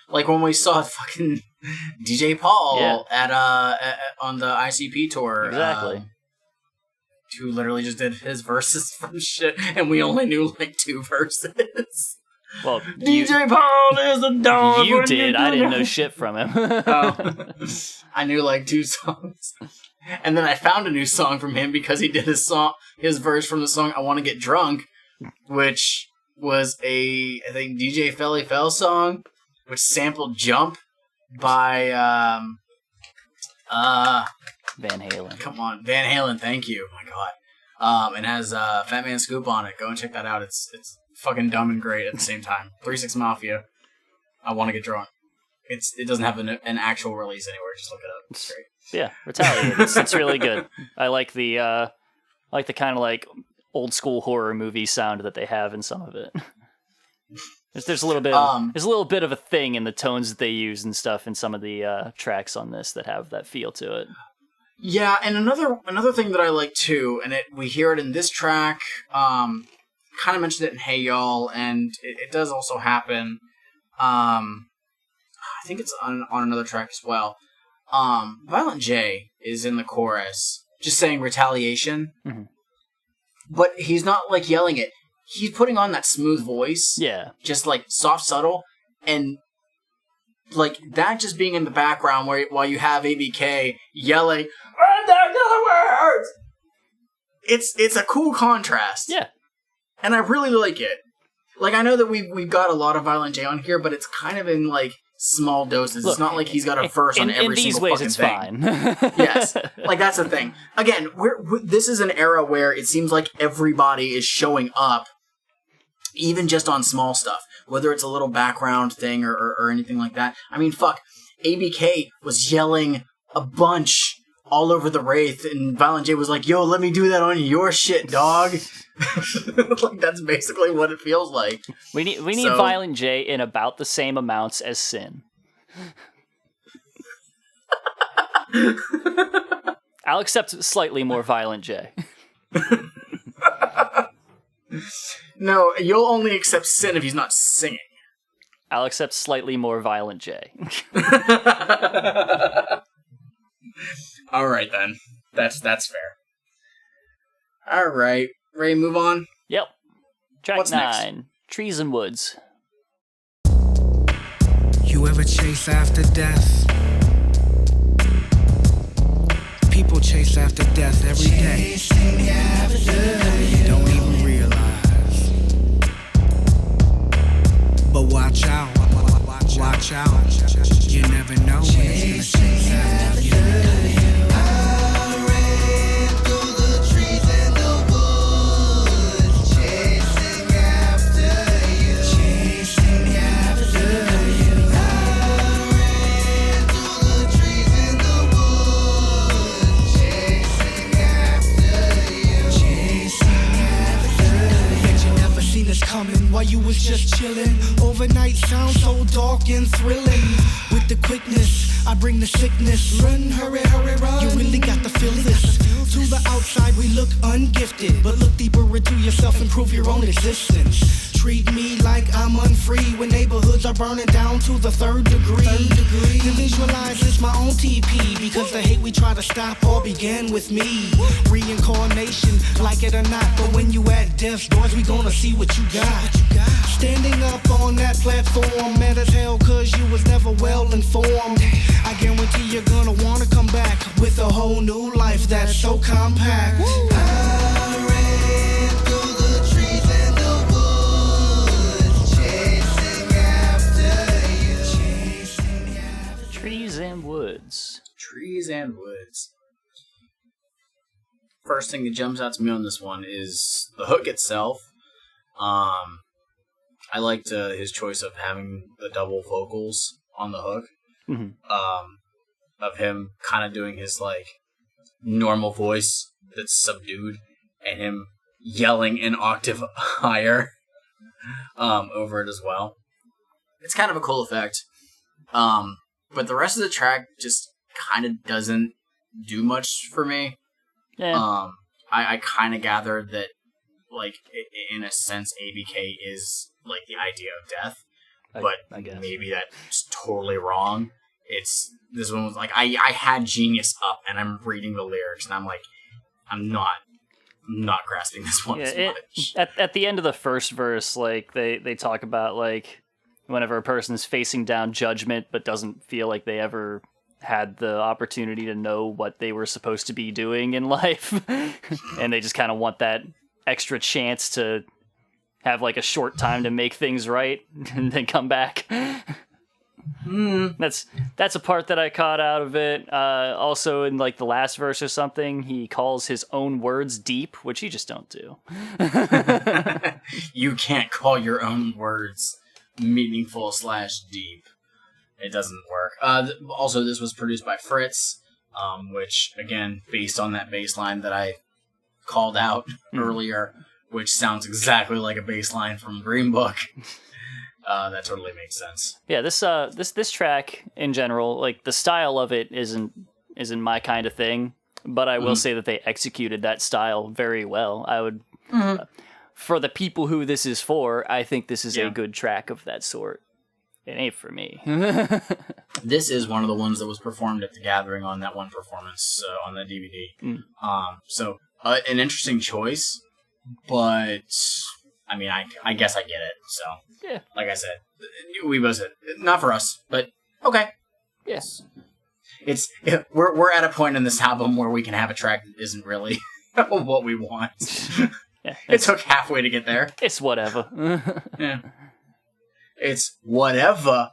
Like when we saw fucking DJ Paul at on the ICP tour. Exactly. Who literally just did his verses from shit, and we only knew like 2 verses. Well, DJ Paul is a dog. You did. I didn't know shit from him. Oh. I knew like 2 songs. And then I found a new song from him because he did his verse from the song I Want to Get Drunk, which was I think DJ Felly Fell song, which sampled Jump by Van Halen. come on, Van Halen. Thank you. My God. And has Fat Man Scoop on it. Go and check that out. It's fucking dumb and great at the same time. 3-6 Mafia. I want to get drunk. It doesn't have an actual release anywhere. Just look it up. It's great. Yeah, Retaliate. It's really good. I like the kind of like old school horror movie sound that they have in some of it. There's a little bit of a thing in the tones that they use and stuff in some of the tracks on this that have that feel to it. Yeah, and another thing that I like too, and we hear it in this track. Kind of mentioned it in Hey Y'all, and it does also happen. I think it's on another track as well. Violent J is in the chorus, just saying retaliation, but he's not like yelling it. He's putting on that smooth voice, just like soft, subtle, and like that just being in the background while you have ABK yelling, "And there are other words." It's a cool contrast, and I really like it. Like I know that we've got a lot of Violent J on here, but it's kind of in like small doses. Look, it's not like he's got a verse on every single fucking thing. Fine. Yes, like that's the thing. Again, this is an era where it seems like everybody is showing up, even just on small stuff, whether it's a little background thing or anything like that. I mean, fuck, ABK was yelling a bunch all over the Wraith, and Violent J was like, "Yo, let me do that on your shit, dog." Like that's basically what it feels like. We need Violent J in about the same amounts as Sin. I'll accept slightly more Violent J. No, you'll only accept Sin if he's not singing. I'll accept slightly more Violent J. All right then, that's fair. All right. Ready to move on? Yep. Track What's 9. next? Trees and Woods. You ever chase after death? People chase after death every day. You don't even realize. But watch out. Watch out. You never know when it's gonna chase after you. Coming while you was just chillin'. Overnight sound so dark and thrilling. With the quickness, I bring the sickness. Run, hurry, hurry, run. You really got to feel this. To the outside, we look ungifted, but look deeper into yourself and prove your own existence. Treat me like I'm unfree when neighborhoods are burning down to the third degree. To visualize it's my own TP, because the hate we try to stop all began with me. Reincarnation, like it or not, but when you at death's doors, we gonna see what you got. Standing up on that platform, mad as hell cause you was never well informed. I guarantee you're gonna wanna come back with a whole new life that's so compact. I ran through the trees and the woods, chasing after you. Trees and Woods. Trees and Woods. First thing that jumps out to me on this one is the hook itself. I liked his choice of having the double vocals on the hook. Of him kind of doing his like normal voice that's subdued and him yelling an octave higher over it as well. It's kind of a cool effect. But the rest of the track just kind of doesn't do much for me. Yeah. I kind of gathered that, like, in a sense, ABK is, like, the idea of death. But I guess. Maybe that's totally wrong. This one was, like, I had Genius up, and I'm reading the lyrics, and I'm like, I'm not grasping this one as much. At the end of the first verse, like, they talk about, like, whenever a person's facing down judgment but doesn't feel like they ever had the opportunity to know what they were supposed to be doing in life, and they just kind of want that extra chance to have like a short time to make things right and then come back. That's a part that I caught out of it. Also, in like the last verse or something, he calls his own words deep, which you just don't do. You can't call your own words meaningful / deep. It doesn't work. Also, this was produced by Fritz, which, again, based on that bass line that I called out earlier, which sounds exactly like a bass line from Green Book. That totally makes sense. Yeah, this track in general, like the style of it isn't my kind of thing, but I will say that they executed that style very well. I would, for the people who this is for, I think this is a good track of that sort. It ain't for me. This is one of the ones that was performed at the Gathering on that one performance on the DVD. So an interesting choice, but I mean, I guess I get it. So yeah, like I said, we both said not for us, but okay. Yes, we're at a point in this album where we can have a track that isn't really what we want. Yeah, it took halfway to get there. It's whatever. Yeah. It's whatever,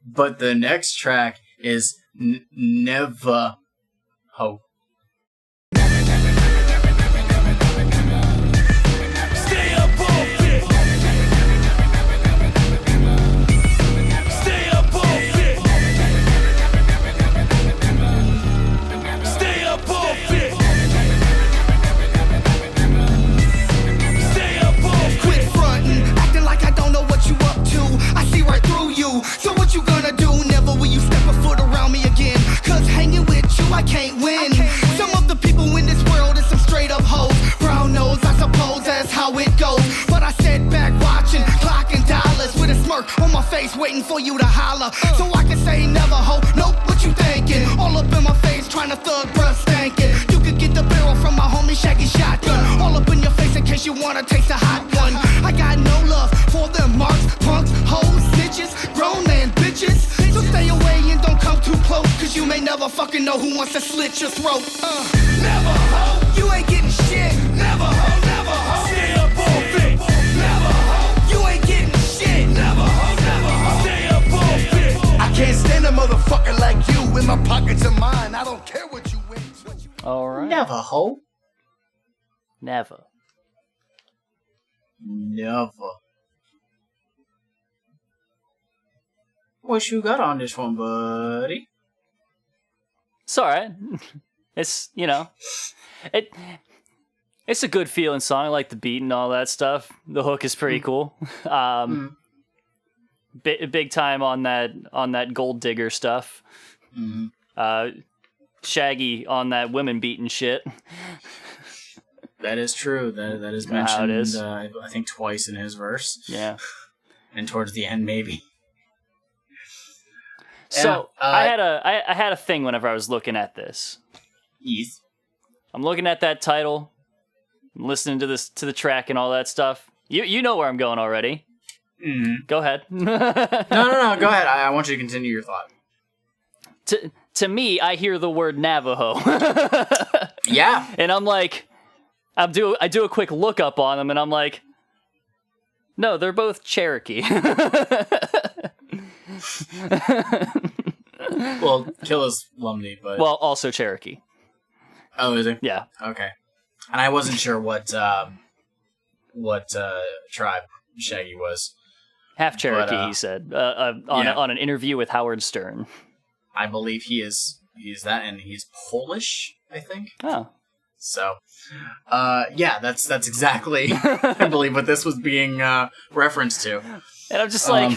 but the next track is Never Hope. Stay up off it. Stay up off it. Stay up off it. Stay up off it. Quit frontin', acting like I don't know what you up to. I see right through you. So what you gonna do? Never will you step a foot around me again. Cause hanging with you I can't win. Some of the people in this world is some straight up hoes. Brown nose, I suppose that's how it goes. But I sat back watching, clocking dollars with a smirk on my face, waiting for you to holler. So I can say never ho. Nope, what you thinking? All up in my face, trying to thug bruh stankin'. You could get the barrel from my homie Shaggy Shotgun. All up in your face in case you wanna taste a hot one. I got no love for them marks, punks, hoes, snitches, grown man bitches. So stay away and don't come too close, cause you may never fucking know who wants to slit your throat. Never ho, you ain't getting shit. Never ho, never ho. Stay up off it. Never ho, you ain't getting shit. Never ho, never ho. Stay up off it. I can't stand a motherfucker like you in my pockets of mine. I don't care what you win. All right. Never Hope. Never. What you got on this one, buddy? It's all right. It's, it's a good feeling song. I like the beat and all that stuff. The hook is pretty cool. Big time on that gold digger stuff. Shaggy on that women beating shit. That is true. That is mentioned, I think, twice in his verse. Yeah. And towards the end, maybe. So I had a thing whenever I was looking at this. Yes. I'm looking at that title. I'm listening to the track and all that stuff. You know where I'm going already. Go ahead. No. Go ahead. I want you to continue your thought. To me, I hear the word Navajo. Yeah. And I'm like, I do a quick look up on them, and I'm like, no, they're both Cherokee. Well, Killa's Lumley, but well, also Cherokee. Oh, is he? Yeah. Okay. And I wasn't sure what tribe Shaggy was. Half Cherokee, but, he said, on an interview with Howard Stern. I believe he's that, and he's Polish, I think. Oh. So, that's exactly, I believe, what this was being referenced to. And I'm just like,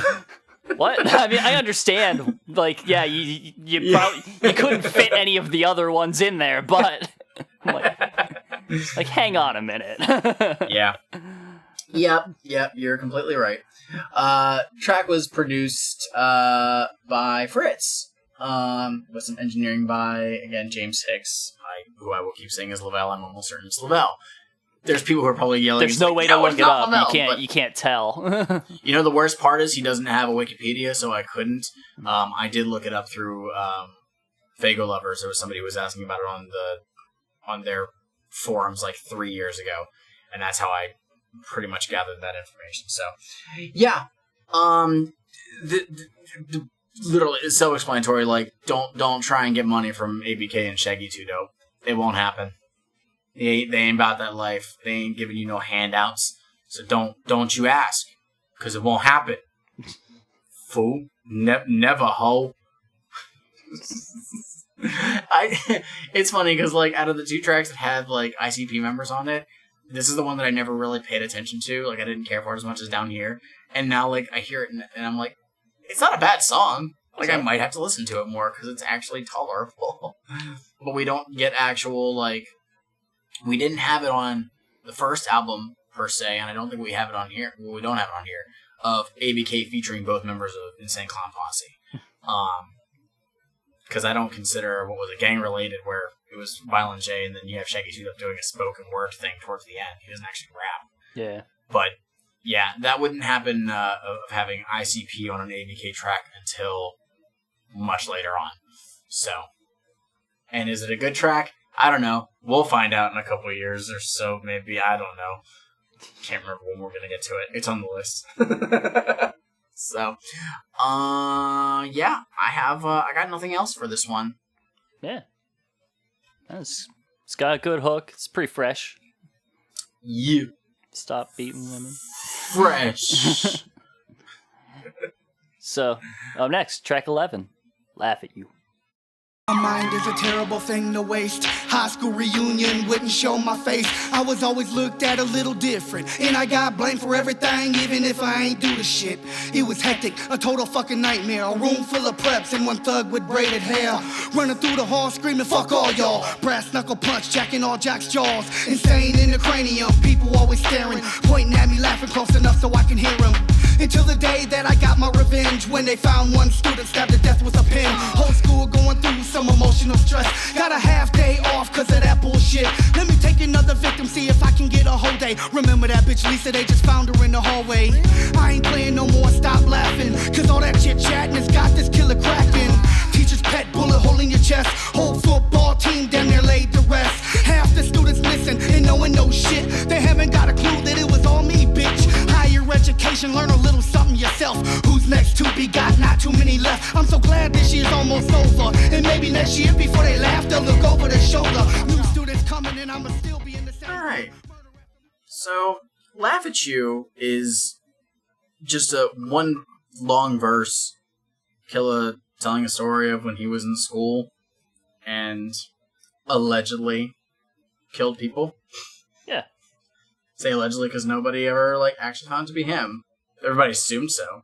what? I mean, I understand. Like, yeah, you probably you couldn't fit any of the other ones in there, but like, hang on a minute. Yeah. Yep. You're completely right. Track was produced by Fritz. With some engineering by, again, James Hicks, who I will keep saying is Lavelle. I'm almost certain it's Lavelle. There's people who are probably yelling. There's no way to look it up. Lavelle, you can't tell. You know, the worst part is he doesn't have a Wikipedia, so I couldn't. I did look it up through Fago Lovers. There was somebody who was asking about it on their forums like 3 years ago, and that's how I pretty much gathered that information. So, yeah. literally, it's self-explanatory. Like, don't try and get money from ABK and Shaggy 2 Dope. It won't happen. They ain't about that life. They ain't giving you no handouts. So don't you ask, because it won't happen. Fool. Never, ho. It's funny because, like, out of the 2 tracks that have, like, ICP members on it, this is the one that I never really paid attention to. Like, I didn't care for it as much as Down Here. And now, like, I hear it and I'm like, it's not a bad song. Like, I might have to listen to it more because it's actually tolerable. But we don't get actual, like, we didn't have it on the first album, per se, and I don't think we have it on here. Well, we don't have it on here, of ABK featuring both members of Insane Clown Posse. Because I don't consider, what was it, gang-related, where it was Violent J, and then you have Shaggy 2 Dope doing a spoken word thing towards the end. He doesn't actually rap. Yeah. But, yeah, that wouldn't happen of having ICP on an ABK track until much later on. So, and is it a good track? I don't know. We'll find out in a couple of years or so, maybe. I don't know. Can't remember when we're going to get to it. It's on the list. So, yeah, I got nothing else for this one. Yeah. It's got a good hook. It's pretty fresh. You. Stop beating women. Fresh. So, up next, track 11. Laugh at You. My mind is a terrible thing to waste. High school reunion wouldn't show my face. I was always looked at a little different, and I got blamed for everything, even if I ain't do the shit. It was hectic, a total fucking nightmare. A room full of preps and one thug with braided hair, running through the hall screaming, fuck all y'all. Brass knuckle punch, jacking all Jack's jaws. Insane in the cranium, people always staring, pointing at me, laughing close enough so I can hear them. Until the day that I got my revenge, when they found one student stabbed to death with a pen. Whole school going through some emotional stress. Got a half day off cause of that bullshit. Let me take another victim, see if I can get a whole day. Remember that bitch Lisa, they just found her in the hallway. I ain't playing no more, stop laughing, cause all that chit chatting has got this killer cracking. Teacher's pet, bullet hole in your chest. Whole football team damn near laid to rest. Half the students missing and knowing no shit. They haven't got a clue that it was all me, bitch. Higher education, learn a little something yourself. Who's next to be got? Not too many left. I'm so glad this year's almost over, and maybe next year before they laugh they'll look over their shoulder. New students coming and I'ma still be in the same. Alright. So, Laugh at You is just a one long verse. Killa telling a story of when he was in school and allegedly killed people. Yeah. Say allegedly because nobody ever actually found it to be him. Everybody assumed so.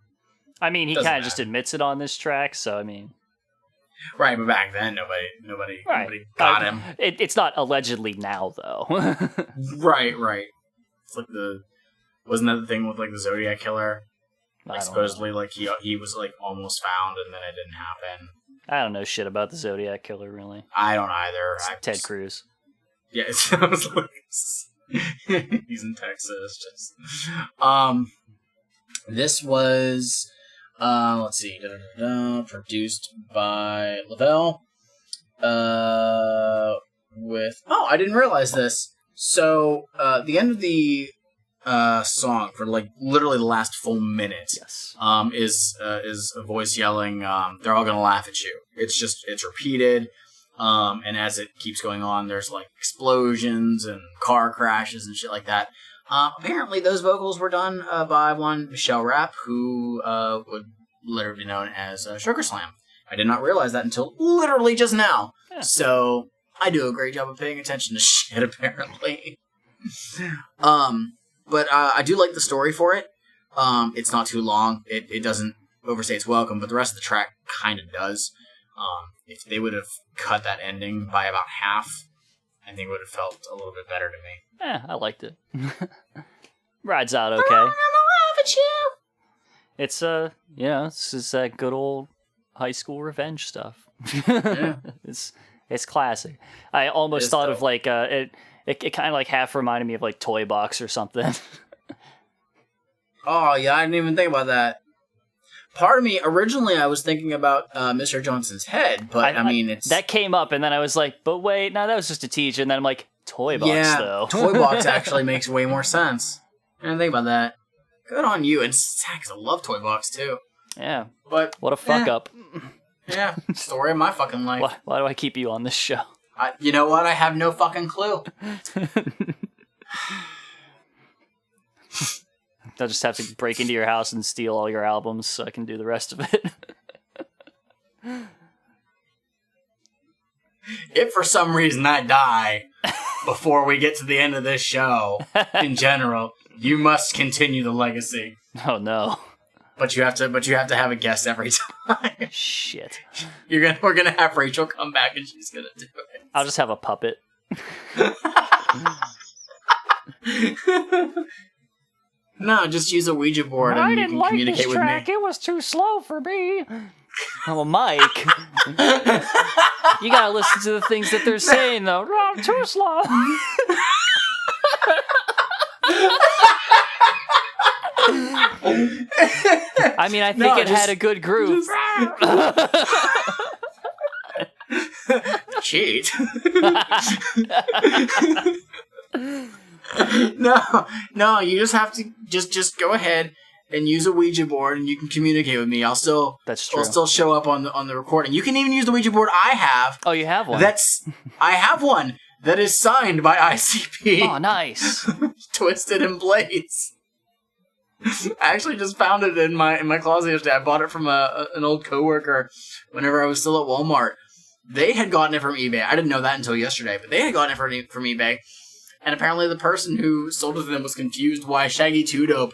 I mean, he kind of just admits it on this track, so I mean. Right, but back then nobody got him. It's not allegedly now though. Right. It's like wasn't that the thing with the Zodiac killer? Supposedly he was almost found and then it didn't happen. I don't know shit about the Zodiac killer really. I don't either. Ted Cruz. Yeah, it sounds like he's in Texas. This was let's see, produced by Lavelle. I didn't realize this. So the end of the song for literally the last full minute, yes, is a voice yelling, "They're all gonna laugh at you." It's repeated. And as it keeps going on, there's explosions and car crashes and shit like that. Apparently those vocals were done by one Michelle Rapp, who would later be known as Sugar Slam. I did not realize that until literally just now. Yeah. So I do a great job of paying attention to shit, apparently. But I do like the story for it. It's not too long. It doesn't overstay its welcome, but the rest of the track kind of does. If they would have cut that ending by about half, I think it would have felt a little bit better to me. Yeah, I liked it. Rides out okay. It's this is that good old high school revenge stuff. Yeah. It's classic. I almost thought of it kind of half reminded me of Toy Box or something. Oh yeah, I didn't even think about that. Part of me, originally I was thinking about Mr. Johnson's Head, but I mean, it's... That came up, and then I was like, but wait, no, that was just a teacher, and then I'm like, Toy Box, though. Toy Box actually makes way more sense. I didn't think about that. Good on you, and because I love Toy Box, too. Yeah. But What a fuck up. Yeah, story of my fucking life. Why do I keep you on this show? You know what? I have no fucking clue. I'll just have to break into your house and steal all your albums so I can do the rest of it. If for some reason I die before we get to the end of this show, in general, you must continue the legacy. Oh no. But you have to have a guest every time. Shit. We're gonna have Rachel come back and she's gonna do it. I'll just have a puppet. No, just use a Ouija board and you can communicate with me. It was too slow for me. Oh, Mike. You gotta listen to the things that they're saying, though. Oh, too slow. I mean, I think it had a good groove. Cheat. No, you just have to just go ahead and use a Ouija board and you can communicate with me. That's true. I'll still show up on the recording. You can even use the Ouija board I have. Oh, you have one? I have one that is signed by ICP. Oh, nice. Twisted in Blades. I actually just found it in my closet yesterday. I bought it from an old coworker whenever I was still at Walmart. They had gotten it from eBay. I didn't know that until yesterday, but they had gotten it from eBay. And apparently the person who sold it to them was confused why Shaggy 2 Dope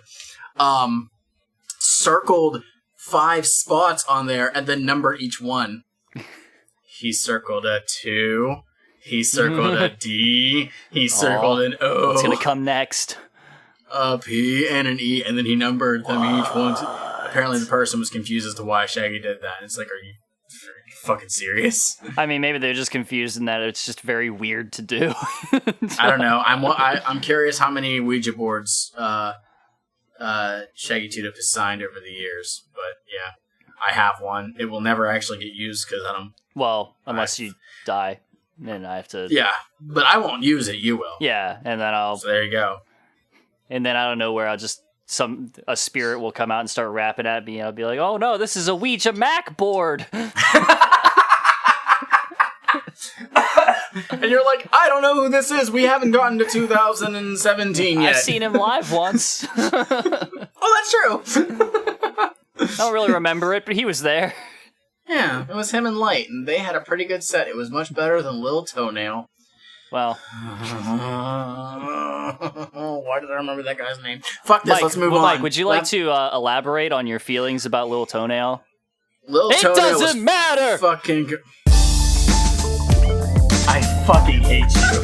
circled 5 spots on there and then numbered each one. He circled a 2. He circled a D. He circled an O. What's going to come next? A P and an E, and then he numbered them each one. Apparently the person was confused as to why Shaggy did that. And it's like, are you fucking serious? I mean, maybe they're just confused in that it's just very weird to do. I don't know. I'm curious how many Ouija boards Shaggy 2 Dope has signed over the years. But yeah, I have one. It will never actually get used because I don't. Well, unless you die, then I have to. Yeah, but I won't use it. You will. Yeah, and then I'll. So there you go. And then I don't know where I'll just a spirit will come out and start rapping at me. And I'll be like, "Oh no, this is a Ouija Mac board." And you're like, I don't know who this is. We haven't gotten to 2017 yet. I've seen him live once. Oh, that's true. I don't really remember it, but he was there. Yeah, it was him and Light, and they had a pretty good set. It was much better than Lil Toenail. Well. Why did I remember that guy's name? Fuck this, let's move on. Mike, would you like to elaborate on your feelings about Lil Toenail? Lil Toenail doesn't matter! Fucking... I fucking hate you.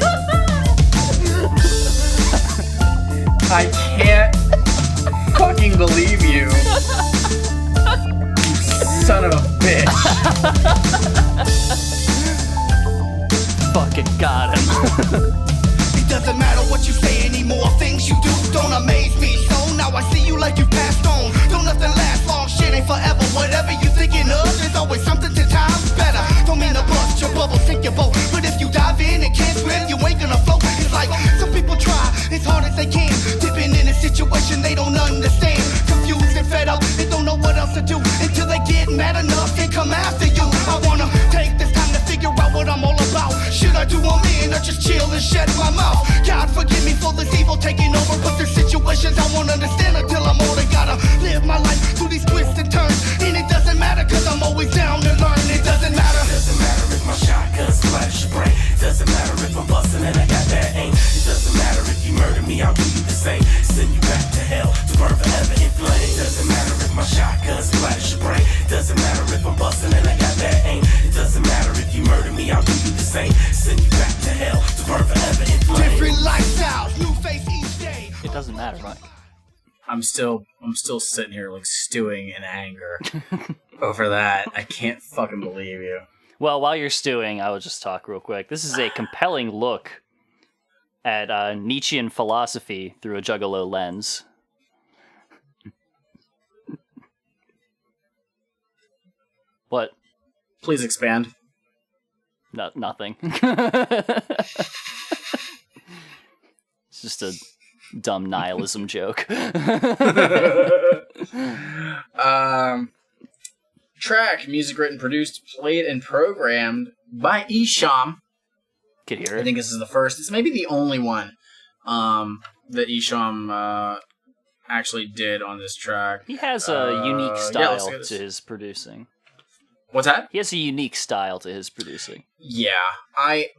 I can't fucking believe you. You son of a bitch. Fucking got him. It doesn't matter what you say anymore. Things you do don't amaze me. So now I see you like you passed on. Don't nothing last long. Shit ain't forever. Whatever you thinking of, there's always something 10 times better. Don't mean to bust your bubble, sink your boat. But if you dive in and can't swim, you ain't gonna float. It's like some people try as hard as they can, dipping in a situation they don't understand. Confused and fed up, they don't know what else to do until they get mad enough and come after you. I wanna take this time to figure out what I'm all about. Should I do them in or just chill and shut my mouth? God forgive me for this evil taking over, but there's situations I won't understand until I'm older. Gotta live my life through these twists and turns, and it doesn't matter cause I'm always down to learn. It doesn't matter. Doesn't matter if my shotgun splash your brain. Doesn't matter if I'm busting and I got that aim. It doesn't matter if you murder me, I'll do you the same. Send you back to hell to burn forever in flames. Doesn't matter if my shotgun splash your brain. Doesn't matter if I'm busting and I got that aim. It doesn't matter if you murder me, I'll do you the same. Send you back to hell to burn forever in flames. Different lifestyles, new face each day. It doesn't matter, Mike. I'm still sitting here like stewing in anger over that. I can't fucking believe you. Well, while you're stewing, I will just talk real quick. This is a compelling look at Nietzschean philosophy through a Juggalo lens. What? Please expand. Nothing. It's just a dumb nihilism joke. track, music written, produced, played, and programmed by Isham. Could hear it. I think this is the first. It's maybe the only one that Isham actually did on this track. He has a unique style let's to his producing. What's that? He has a unique style to his producing. Yeah,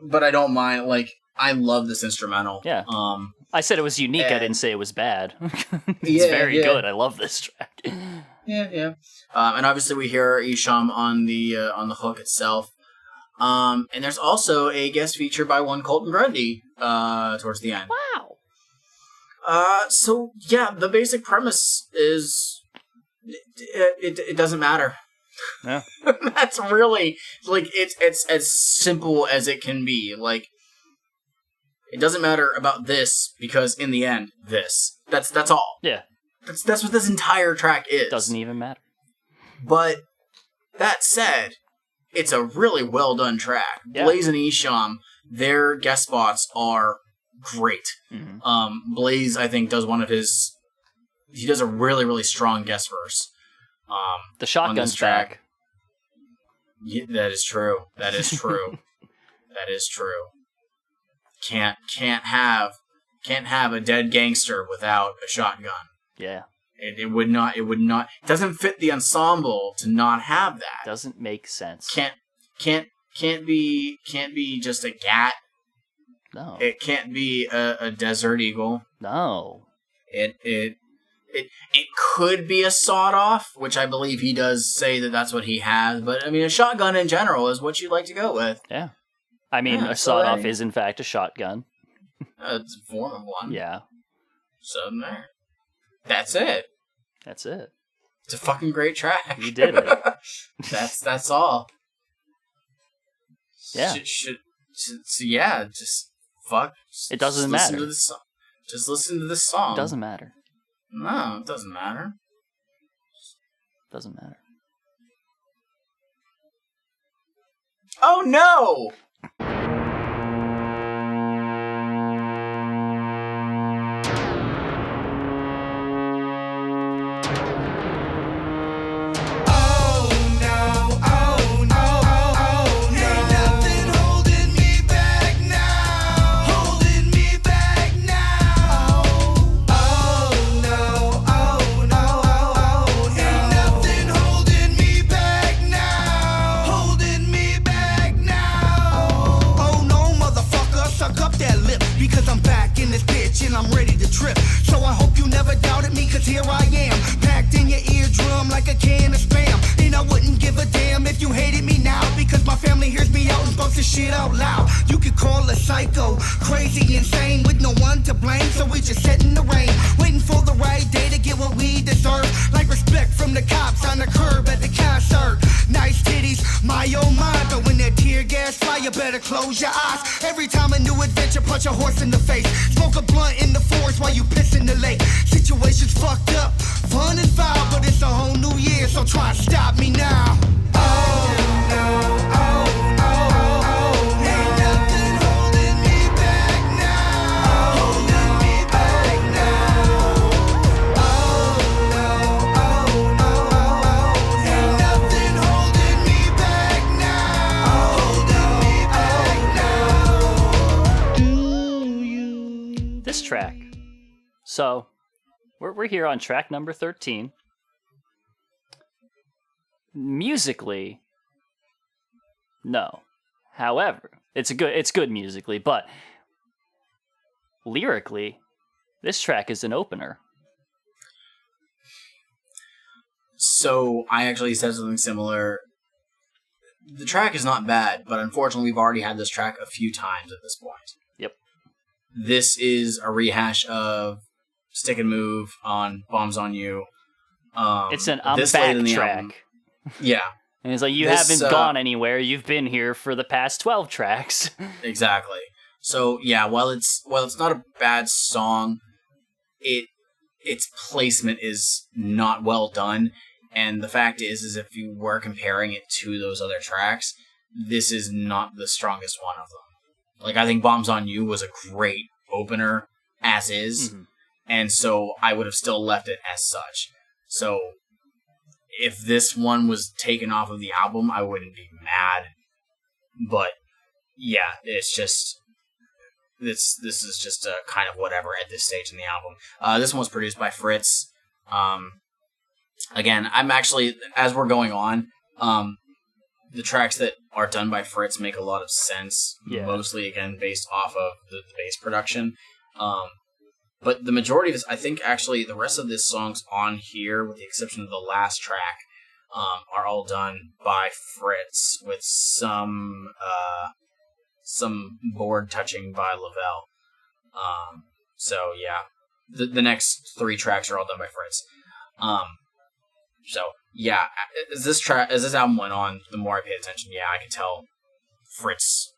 but I don't mind. Like, I love this instrumental. Yeah. I said it was unique. I didn't say it was bad. It's very good. I love this track. Yeah. And obviously we hear Isham on the hook itself. And there's also a guest feature by one Colton Grundy towards the end. Wow. So yeah, the basic premise is it doesn't matter. Yeah. That's really, like, it's as simple as it can be. Like, it doesn't matter about this because in the end, this. That's all. Yeah. That's what this entire track is. Doesn't even matter. But that said, it's a really well done track. Yeah. Blaze and Isham, their guest spots are great. Mm-hmm. Blaze, I think, does he does a really, really strong guest verse. The shotgun's back. Yeah, that is true. That is true. That is true. Can't have a dead gangster without a shotgun. Yeah. It would not. It doesn't fit the ensemble to not have that. Doesn't make sense. Can't be just a gat. No. It can't be a Desert Eagle. No. It could be a sawed-off, which I believe he does say that that's what he has. But, I mean, a shotgun in general is what you'd like to go with. Yeah. I mean, a sawed-off is, in fact, a shotgun. It's a form of one. Yeah. So, there. That's it. That's it. It's a fucking great track. You did it. That's all. Yeah. Just fuck. It doesn't matter. Just listen to this song. It doesn't matter. No, it doesn't matter. Doesn't matter. Oh no! I'm ready to trip. So I hope you never doubted me, cause here I am, packed in your eardrum like a can of spam. And I wouldn't give a damn if you hated me now, because my family hears me out and bumps this shit out loud. You could call us psycho, crazy, insane, with no one to blame. So we just sit in the rain, waiting for the right day to get what we deserve. Like respect from the cops on the curb at the concert. Nice titties, my oh my, but when that tear gas fly, you better close your eyes. Every time a new adventure, punch a horse in the face. Smoke a blunt in the forest while you piss in the lake. Situation's fucked up, fun and foul, but it's a whole new year, so try and stop me now. Oh no, oh no, oh, ain't nothing holding me back now. Holding me back now. Oh no, oh no, oh, ain't nothing holding me back now. Holding me back now. This track. So, we're here on track number 13. Musically, no. However, it's good musically, but lyrically, this track is an opener. So, I actually said something similar. The track is not bad, but unfortunately we've already had this track a few times at this point. Yep. This is a rehash of Stick and Move on Bombs on You. It's an I'm back track. Album. Yeah. And it's like, you haven't gone anywhere. You've been here for the past 12 tracks. Exactly. So, yeah, while it's not a bad song, its placement is not well done. And the fact is if you were comparing it to those other tracks, this is not the strongest one of them. Like, I think Bombs on You was a great opener, as is. Mm-hmm. And so I would have still left it as such. So if this one was taken off of the album, I wouldn't be mad. But yeah, it's just this is just kind of whatever at this stage in the album. This one was produced by Fritz. Again, I'm actually, as we're going on, the tracks that are done by Fritz make a lot of sense. Yeah. Mostly, again, based off of the bass production. But the majority of this, I think actually the rest of this songs on here, with the exception of the last track, are all done by Fritz with some board touching by Lavelle. So yeah, the next 3 tracks are all done by Fritz. So yeah, as this album went on, the more I paid attention, yeah, I could tell Fritz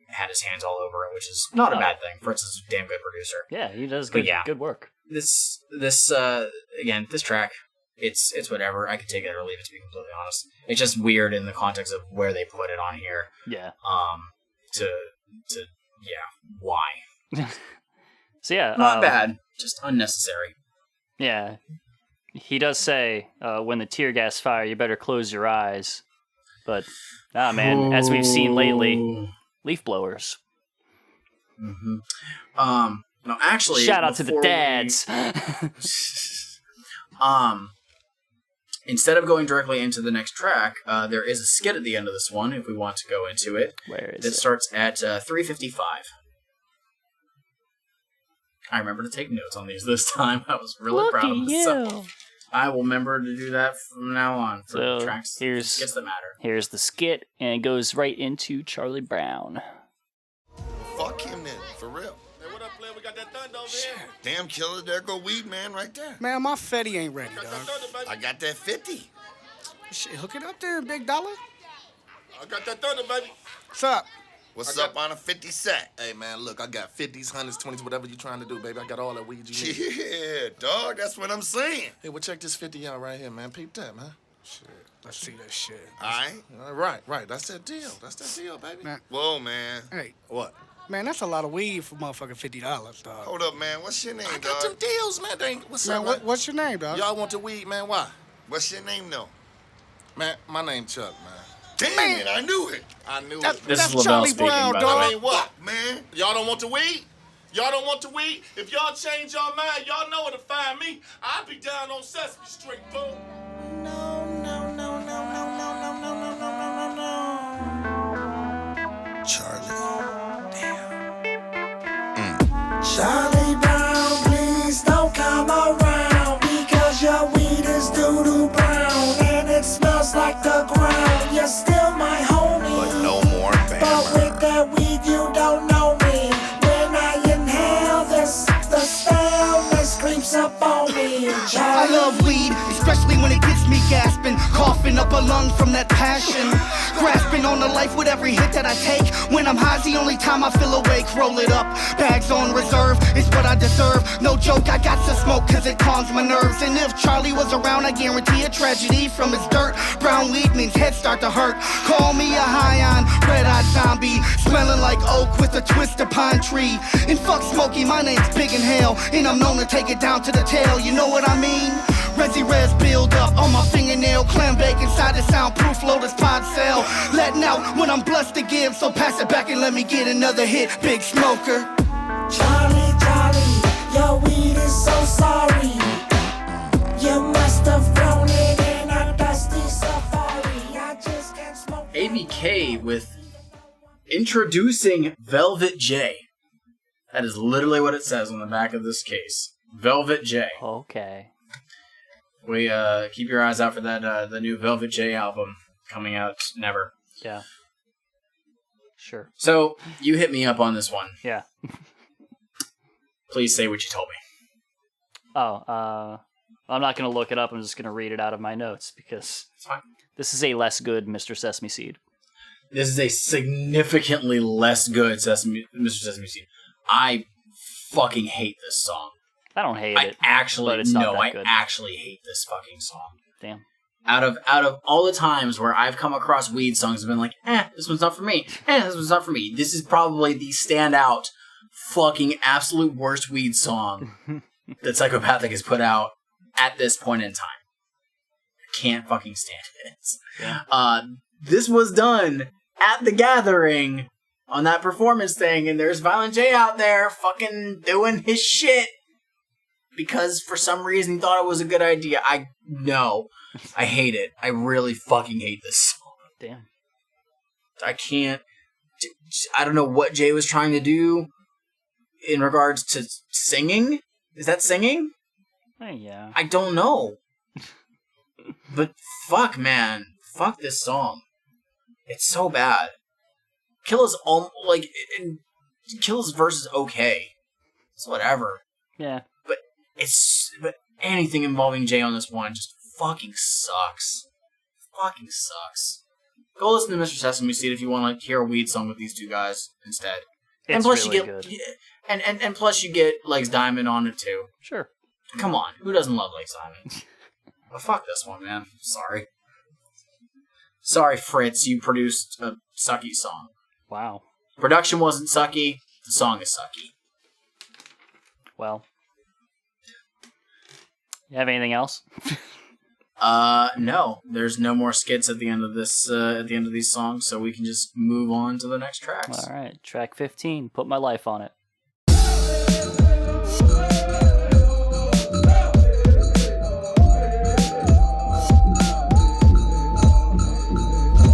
had his hands all over it, which is not a bad thing. Fritz is a damn good producer. Yeah, he does good work. This again, this track, it's whatever. I could take it or leave it, to be completely honest. It's just weird in the context of where they put it on here. Yeah. Why? So yeah, not bad, just unnecessary. Yeah, he does say, "When the tear gas fire, you better close your eyes." But man, as we've seen lately, leaf blowers. Mm-hmm. No, actually, shout out to the dads. Instead of going directly into the next track, there is a skit at the end of this one, if we want to go into it. Where is it? It starts at 3:55. I remember to take notes on these this time. I was really proud of myself. I will remember to do that from now on for the tracks. Skits that matter. Here's the skit, and it goes right into Charlie Brown. Fuck him then, for real. Hey, what up, player? We got that thunder over here. Damn killer, there go Weed Man right there. Man, my Fetty ain't ready, dog. I got that 50. Shit, hook it up there, big dollar. I got that thunder, baby. What's up? What's up on a 50 set? Hey, man, look, I got 50s, 100s, 20s, whatever you trying to do, baby. I got all that weed you need. Yeah, dog, that's what I'm saying. Hey, well, check this 50 out right here, man. Peep that, man. Shit, let's see that shit. All right. Right. That's that deal. That's that deal, baby. Man. Whoa, man. Hey. What? Man, that's a lot of weed for motherfucking $50, dog. Hold up, man. What's your name, dog? I got them deals, man. What's up, man? What's your name, dog? Y'all want the weed, man? Why? What's your name, though? Man, my name Chuck, man. Damn it, I knew it. I knew it. This is That's Charlie speaking, Brown, by dog. I mean, what? Man. Y'all don't want the weed? Y'all don't want the weed? If y'all change y'all mind, y'all know where to find me. I'll be down on Sesame Street, boom. No. Charlie. Damn. Charlie Brown, please don't come around, because your weed is doo-doo brown and it smells like the ground. You're still my homie, But no more but Bammer. with that weed you don't know me. When I inhale this, the staleness creeps up on me. I love weed, especially when it gets me gasping, coughing up a lung from that passion, grasping on the life with every hit that I take. When I'm high's the only time I feel awake. Roll it up, bags on reserve, it's what I deserve. No joke, I got to smoke cause it calms my nerves. And if Charlie was around, I guarantee a tragedy. From his dirt, brown weed means heads start to hurt. Call me a high-on, red-eyed zombie, smelling like oak with a twist of pine tree. And fuck Smokey, my name's Big Inhale, and I'm known to take it down to the tail, you know what I mean? Resi res build up on my fingernail, clam bake inside the soundproof Lotus pod cell. Letting out when I'm blessed to give, so pass it back and let me get another hit, Big Smoker. Charlie, your weed is so sorry. You must have thrown it in a dusty safari. I just can't smoke. ABK with introducing Velvet J. That is literally what it says on the back of this case. Velvet J. Okay. We keep your eyes out for that the new Velvet J album coming out never. Yeah. Sure. So you hit me up on this one. Yeah. Please say what you told me. I'm not going to look it up. I'm just going to read it out of my notes because It's fine. this is a less good Mr. Sesame Seed. This is a significantly less good Mr. Sesame Seed. I fucking hate this song. I don't hate it. I actually good. actually hate this fucking song. Damn. Out of all the times where I've come across weed songs, I've been like, this one's not for me. This one's not for me. This is probably the standout, fucking absolute worst weed song that Psychopathic has put out at this point in time. can't fucking stand it. Yeah. This was done at the Gathering on that performance thing, and there's Violent J out there fucking doing his shit because for some reason he thought it was a good idea. I hate it. I really fucking hate this song. Damn. I can't. I don't know what Jay was trying to do in regards to singing. Is that singing? Yeah. I don't know. But fuck, man. Fuck this song. It's so bad. Killa's Killa's verse is okay. It's whatever. Yeah. But anything involving Jay on this one just fucking sucks. Fucking sucks. Go listen to Mr. Sesame Seed if you want to hear a weed song with these two guys instead. It's and plus really you get good. and plus you get Legs Diamond on it too. Sure. Come on, who doesn't love Legs Diamond? But fuck this one, man. Sorry. Sorry, Fritz, you produced a sucky song. Wow. Production wasn't sucky, the song is sucky. Well. You have anything else? No. There's no more skits at the end of this at the end of these songs, so we can just move on to the next tracks. Alright, track 15, Put My Life on It.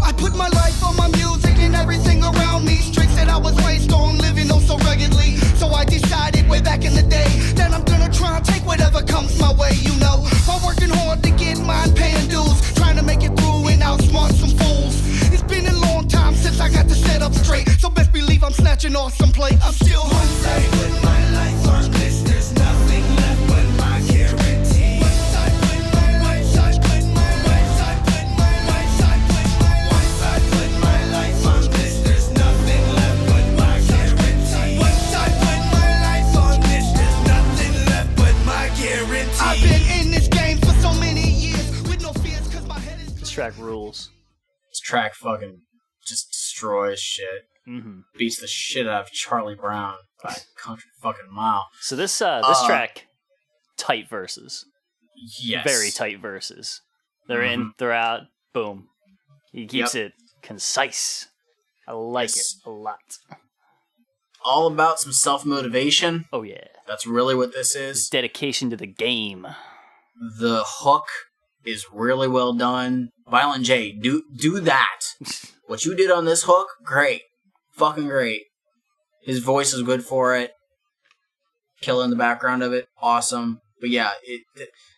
I put my life on my music and everything around me. Streets that I was raised on, living oh so ruggedly. So I decided way back in the day that I'm gonna try and take whatever comes my way, you know. I'm working hard to get mine, paying dues, trying to make it through and outsmart some fools. It's been a long time since I got the setup straight, so best believe I'm snatching off some plate. I'm still hungry. Put my life on this, there's nothing left but my guarantee. Once I put my life, I put my life, I put my life, I put my life, I put my life on this, there's nothing left but my guarantee. Once I put my life on this, there's nothing left but my guarantee. I've been in this game for so many years with no fears, cause my head is. This track rules. This track fucking just destroys shit. Mm-hmm. Beats the shit out of Charlie Brown by a country fucking mile. So this track, tight verses. Yes. Very tight verses. They're in, they're out, boom. He keeps it concise. I like it a lot. All about some self-motivation. Oh yeah. That's really what this is. Dedication to the game. The hook is really well done. Violent J, do that. What you did on this hook, great. Fucking great. His voice is good for it. Killa in the background of it, awesome. But yeah,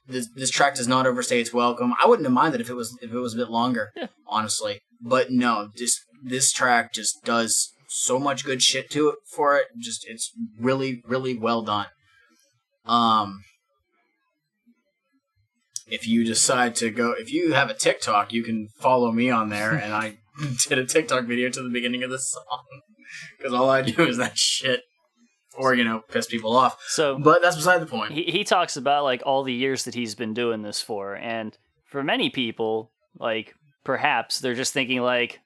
this track does not overstay its welcome. I wouldn't have minded if it was a bit longer, honestly. But no, this track just does so much good shit to it for it. Just it's really, really well done. If you decide to go, if you have a TikTok, you can follow me on there, and I did a TikTok video to the beginning of this song. Because all I do is that shit. Or, piss people off. But that's beside the point. He talks about, like, all the years that he's been doing this for, and for many people, like, perhaps they're just thinking, like,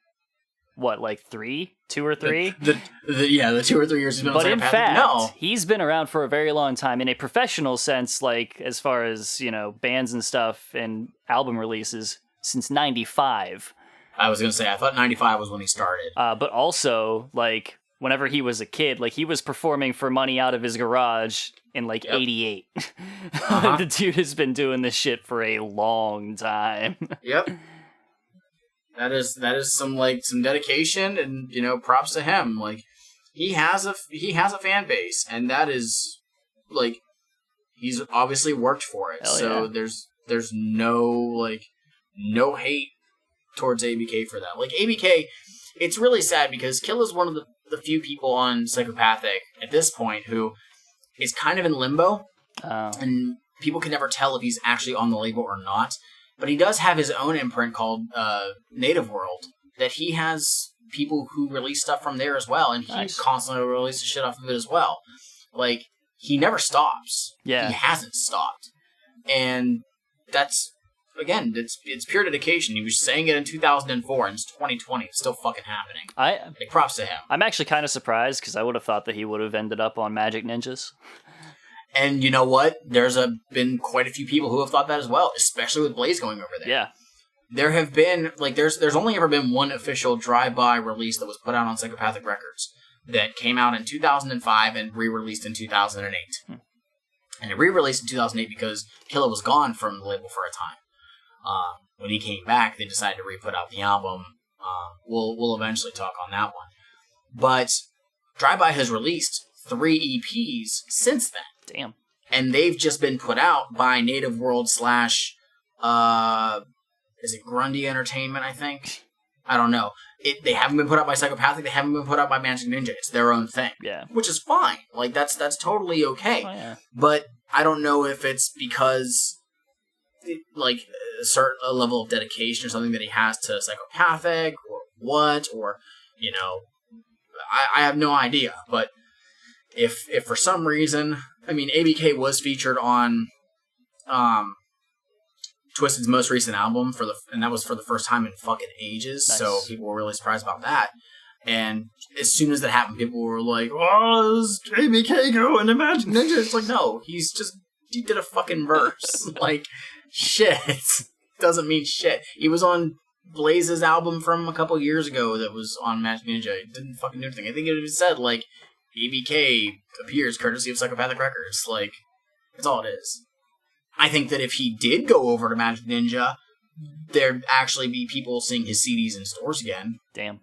what, like 2 or 3? The 2 or 3 years he's been on But in Psychopathic. fact, No. he's been around for a very long time in a professional sense, like, as far as, bands and stuff and album releases, since 95. I was going to say, I thought 95 was when he started. But also, like, whenever he was a kid, like, he was performing for money out of his garage in, like, 88. The dude has been doing this shit for a long time. Yep. That is some dedication, and props to him. Like, he has a fan base, and that is, like, he's obviously worked for it. Hell so yeah. there's no hate towards ABK for that. Like, ABK, it's really sad because Killa's one of the few people on Psychopathic at this point who is kind of in limbo, and people can never tell if he's actually on the label or not. But he does have his own imprint called Native World, that he has people who release stuff from there as well, and he constantly releases shit off of it as well. Like, he never stops. Yeah. He hasn't stopped. And that's, again, it's pure dedication. He was saying it in 2004, and it's 2020. It's still fucking happening. Like, props to him. I'm actually kind of surprised, because I would have thought that he would have ended up on Magic Ninjas. And you know what? There's been quite a few people who have thought that as well, especially with Blaze going over there. Yeah. There have been, like, there's only ever been one official drive-by release that was put out on Psychopathic Records that came out in 2005 and re-released in 2008. And it re-released in 2008 because Killa was gone from the label for a time. When he came back, they decided to re-put out the album. We'll eventually talk on that one. But Drive-By has released 3 EPs since then. Damn. And they've just been put out by Native World / is it Grundy Entertainment, I think? I don't know. They haven't been put out by Psychopathic. They haven't been put out by Magic Ninja. It's their own thing. Yeah. Which is fine. Like, that's totally okay. Oh, yeah. But I don't know if it's because, like, a level of dedication or something that he has to Psychopathic or what, or, you know, I have no idea. But if for some reason, I mean, ABK was featured on Twisted's most recent album and that was for the first time in fucking ages. Nice. So people were really surprised about that. And as soon as that happened, people were like, "Oh, is ABK going to Magic Ninja?" It's like, no, he did a fucking verse. Like, shit doesn't mean shit. He was on Blaze's album from a couple years ago that was on Magic Ninja. It didn't fucking do anything. I think it even said, like, ABK appears courtesy of Psychopathic Records. Like, that's all it is. I think that if he did go over to Magic Ninja, there'd actually be people seeing his CDs in stores again. Damn.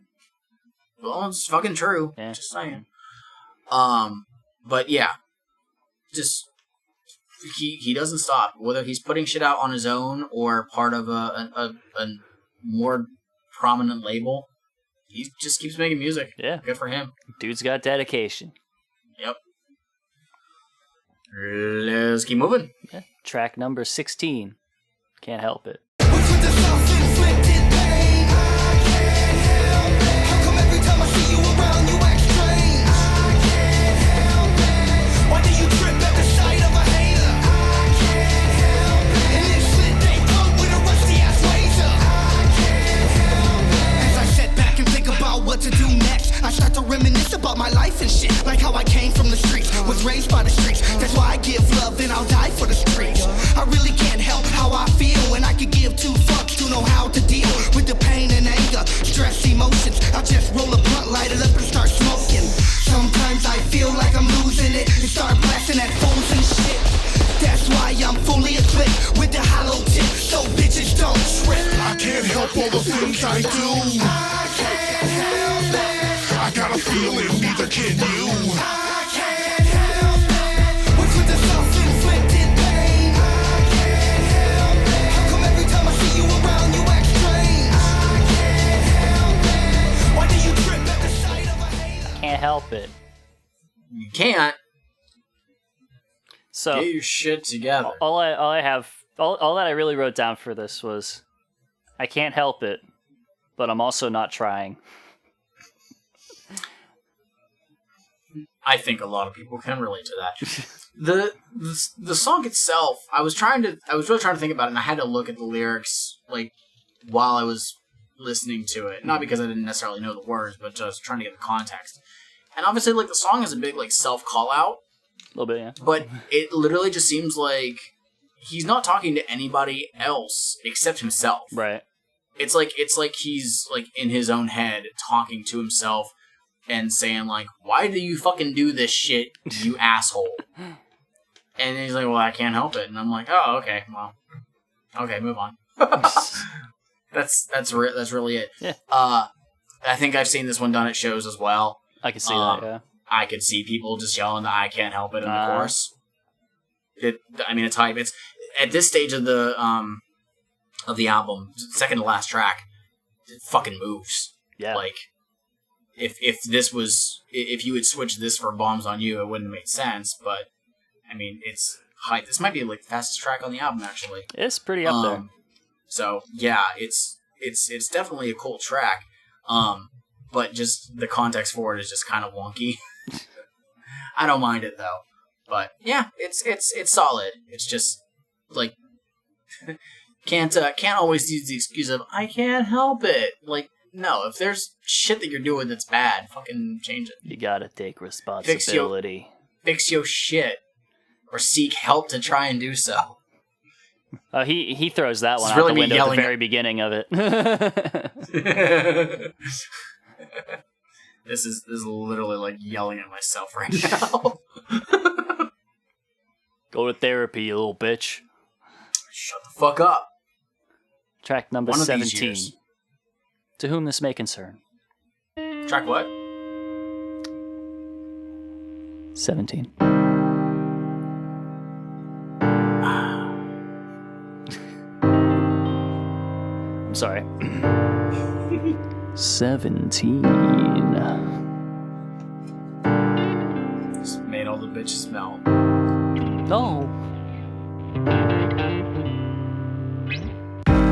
Well, it's fucking true. Yeah. Just saying. But yeah. Just, he doesn't stop. Whether he's putting shit out on his own or part of a more prominent label, he just keeps making music. Yeah. Good for him. Dude's got dedication. Yep. Let's keep moving. Yeah. Track number 16. Can't help it. What to do next? I start to reminisce about my life and shit, like how I came from the streets, was raised by the streets. That's why I give love and I'll die for the streets. I really can't help how I feel, and I could give 2 fucks to know how to deal with the pain and anger, stress, emotions. I'll just roll a blunt, light it up and start smoking. Sometimes I feel like I'm losing it and start blasting at phones and shit. That's why I'm fully equipped with the hollow tip, so bitches don't trip. I can't help all the things I do. I can't help it. I got a feeling, neither can you. I can't help it. What's with the self-inflicted pain? I can't help it. How come every time I see you around, you act strange? I can't help it. Why do you trip at the sight of a hater? Can't help it. You can't. So Get your shit together. all that I really wrote down for this was, I can't help it, but I'm also not trying. I think a lot of people can relate to that. The song itself, I was really trying to think about it, and I had to look at the lyrics like while I was listening to it. Not because I didn't necessarily know the words, but just trying to get the context. And obviously, like, the song is a big like self call out. A little bit, yeah. But it literally just seems like he's not talking to anybody else except himself. Right. It's like he's like in his own head talking to himself and saying like, "Why do you fucking do this shit, you asshole?" And he's like, "Well, I can't help it." And I'm like, "Oh, okay, well, okay, move on." That's really it. Yeah. I think I've seen this one done at shows as well. I can see that. Yeah. I could see people just yelling that "I can't help it" in the chorus. It's hype. It's at this stage of the album, second to last track, it fucking moves. Yeah. Like, if you had switched this for Bombs on You, it wouldn't have made sense. But I mean, it's hype. This might be like the fastest track on the album, actually. It's pretty up there. So yeah, it's definitely a cool track. But just the context for it is just kind of wonky. I don't mind it though. But yeah, it's solid. It's just like can't always use the excuse of "I can't help it." Like, no, if there's shit that you're doing that's bad, fucking change it. You gotta take responsibility. Fix your shit. or seek help to try and do so. He throws that one It's out really the me window at the yelling very beginning of it. This is literally like yelling at myself right now. Go to therapy, you little bitch. Shut the fuck up. Track number One of these 17. years. To whom this may concern. Track what? 17. I'm sorry. 17. Just made all the bitches smell. No.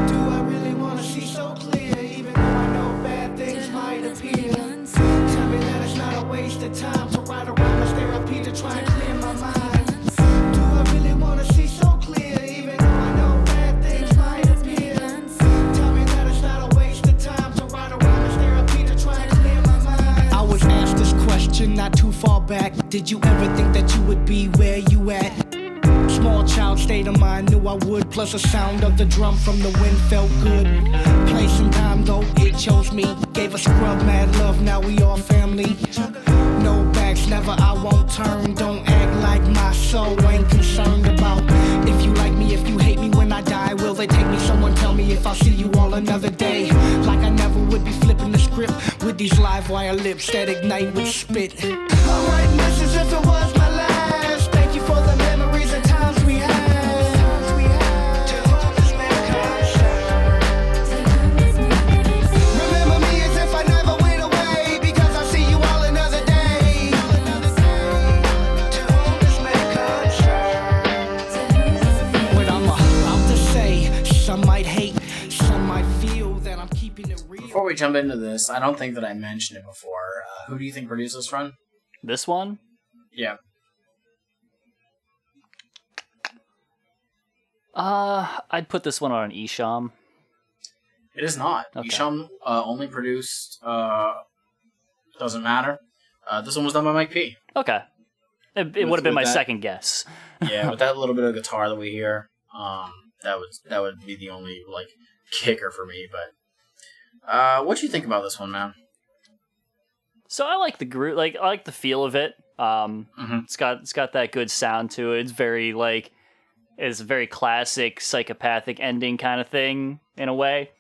Do I really wanna see so clear, even though I know bad things might appear? Tell me that it's not a waste of time to write around as therapy to try and clear my mind. Do I really wanna see so clear, even though I know bad things might appear? Tell me that it's not a waste of time to write around as therapy to try and clear my mind. I was asked this question not too far back. Did you ever think that you would be where you at? Small child state of mind, knew I would. Plus the sound of the drum from the wind felt good. Place and time though, it chose me. Gave a scrub mad love, now we all family. No backs, never, I won't turn. Don't act like my soul ain't concerned about if you like me, if you hate me when I die. Will they take me? Someone tell me if I'll see you all another day. Like I never would be flipping the script with these live wire lips that ignite with spit. I'm writing this as if it was my last. Thank you for the memories and times we had. To whom this may concern. Remember me as if I never went away, because I see you all another day. To whom this may concern. What I'm about to say, some might hate, some might feel that I'm keeping it real. Before we jump into this, I don't think that I mentioned it before. Who do you think produced this run? This one? Yeah. I'd put this one on Isham. It is not. Okay. Isham only produced Doesn't Matter. This one was done by Mike P. Okay. It would have been my second guess. Yeah, with that little bit of guitar that we hear, that would be the only like kicker for me. But what do you think about this one, man? So I like the groove, I like the feel of it. It's got that good sound to it. It's very it's a very classic psychopathic ending kind of thing in a way.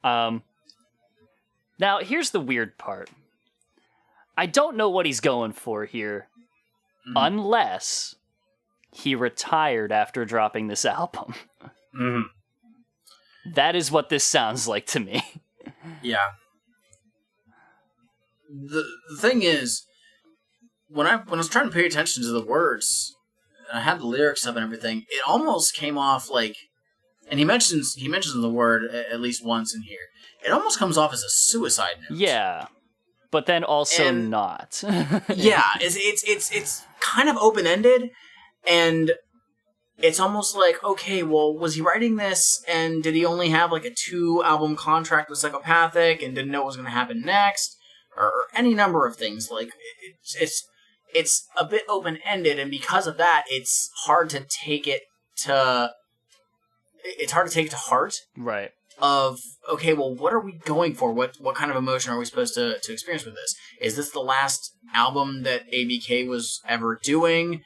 Now here's the weird part. I don't know what he's going for here, unless he retired after dropping this album. That is what this sounds like to me. Yeah. The thing is, when I was trying to pay attention to the words, and I had the lyrics up and everything, it almost came off like, and he mentions the word at least once in here. It almost comes off as a suicide note. Yeah, but then also not. Yeah, it's kind of open ended, and it's almost like, okay, well, was he writing this, and did he only have like a 2-album contract with Psychopathic, and didn't know what was going to happen next? Or any number of things. Like it's a bit open ended, and because of that, it's hard to take it to heart. Right. Of okay, well, what are we going for? What kind of emotion are we supposed to experience with this? Is this the last album that ABK was ever doing?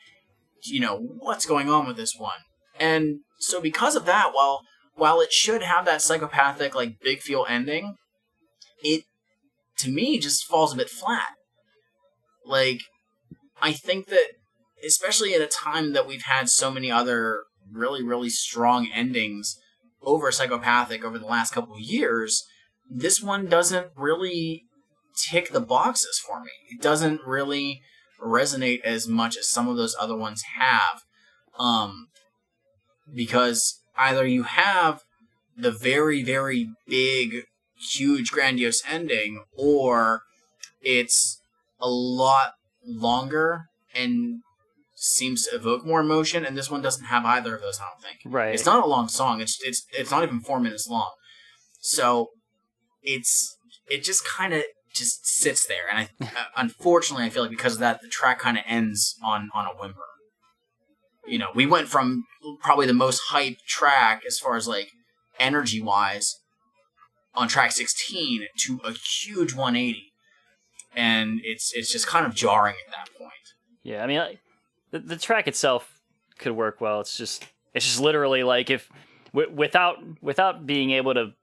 You know, what's going on with this one? And so because of that, while it should have that psychopathic big feel ending, it, to me, just falls a bit flat. I think that, especially at a time that we've had so many other really, really strong endings over Psychopathic over the last couple of years, this one doesn't really tick the boxes for me. It doesn't really resonate as much as some of those other ones have. Because either you have the very, very big, huge, grandiose ending, or it's a lot longer and seems to evoke more emotion, and this one doesn't have either of those, I don't think. Right. It's not a long song. It's not even 4 minutes long. So it just kind of just sits there, and unfortunately I feel like because of that the track kind of ends on a whimper. we went from probably the most hyped track as far as like energy-wise on track 16 to a huge 180. And it's just kind of jarring at that point. Yeah, I mean, like, the track itself could work well. It's just literally like if without being able to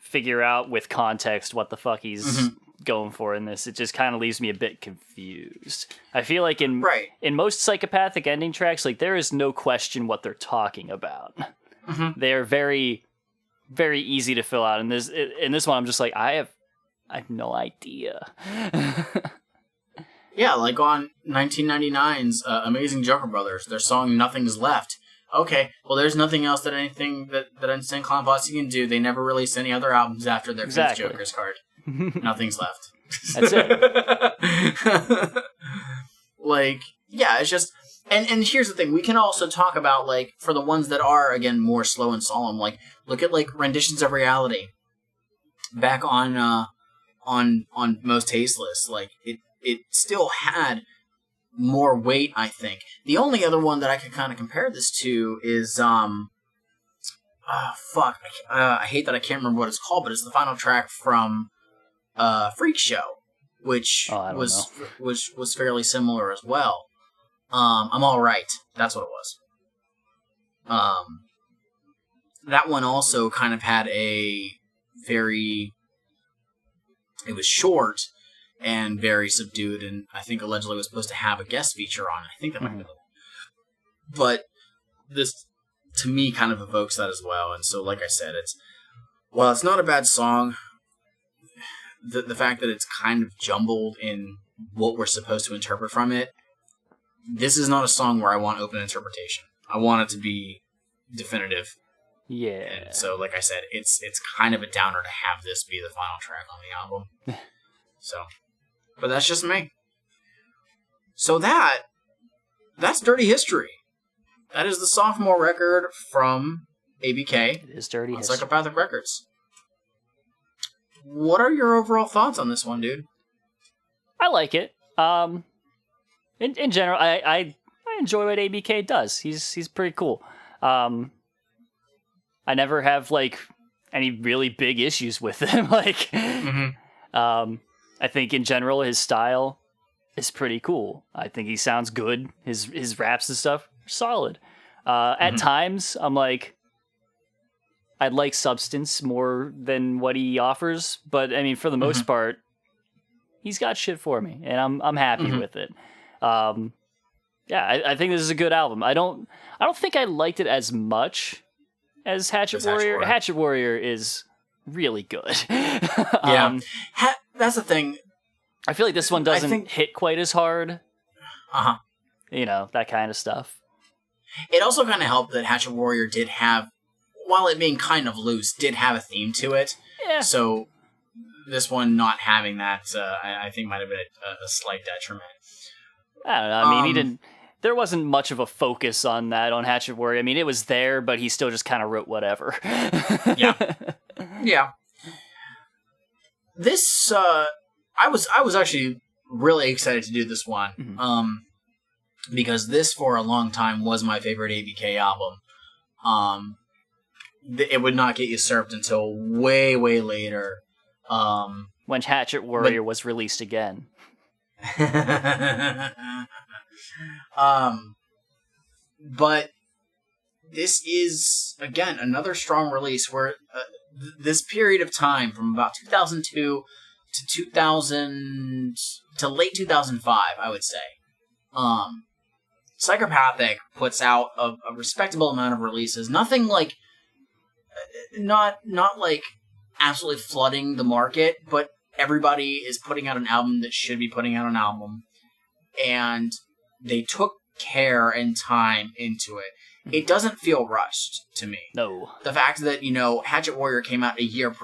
figure out with context what the fuck he's going for in this, it just kind of leaves me a bit confused. I feel like in most psychopathic ending tracks, like there is no question what they're talking about. They're very, very easy to fill out. And in this one, I'm just like, I have no idea. Yeah, like on 1999's Amazing Joker Brothers, their song "Nothing's Left." Okay, well, there's nothing else that Insane Clown Posse can do. They never released any other albums after their fifth Joker's card. Nothing's left. That's it. Like, yeah, it's just... And here's the thing. We can also talk about, like, for the ones that are, again, more slow and solemn, like, look at, like, Renditions of Reality. Back on Most Tasteless. Like, it still had more weight, I think. The only other one that I could kind of compare this to is, I hate that I can't remember what it's called, but it's the final track from Freak Show, which was fairly similar as well. I'm All Right. That's what it was. That one also kind of had it was short and very subdued, and I think allegedly was supposed to have a guest feature on it. I think that might be the But this, to me, kind of evokes that as well. And so, like I said, while it's not a bad song, the fact that it's kind of jumbled in what we're supposed to interpret from it, this is not a song where I want open interpretation. I want it to be definitive. Yeah. And so, like I said, it's kind of a downer to have this be the final track on the album. So, but that's just me. So that's Dirty History. That is the sophomore record from ABK. It is Dirty on History. Psychopathic Records. What are your overall thoughts on this one, dude? I like it. In general, I enjoy what ABK does. He's pretty cool. I never have like any really big issues with him. Like, I think in general his style is pretty cool. I think he sounds good. His raps and stuff are solid. At times, I'm like, I'd like substance more than what he offers, but I mean, for the most part, he's got shit for me, and I'm happy with it. I think this is a good album. I don't think I liked it as much as Hatchet Warrior. Hatchet Warrior is really good. That's the thing. I feel like this one doesn't hit quite as hard. You know, that kind of stuff. It also kind of helped that Hatchet Warrior did have, while it being kind of loose, did have a theme to it. Yeah. So this one not having that, I think might have been a slight detriment. I don't know. I mean, there wasn't much of a focus on that on Hatchet Warrior. I mean, it was there, but he still just kind of wrote whatever. Yeah. This, I was actually really excited to do this one. Because this, for a long time, was my favorite ABK album. It would not get you served until way, way later. When Hatchet Warrior was released again. But this is, again, another strong release where this period of time from about 2002 to 2000 to late 2005, I would say. Psychopathic puts out a respectable amount of releases. Nothing like, not like absolutely flooding the market, but everybody is putting out an album that should be putting out an album. And they took care and time into it. It doesn't feel rushed to me. No. The fact that, Hatchet Warrior came out a year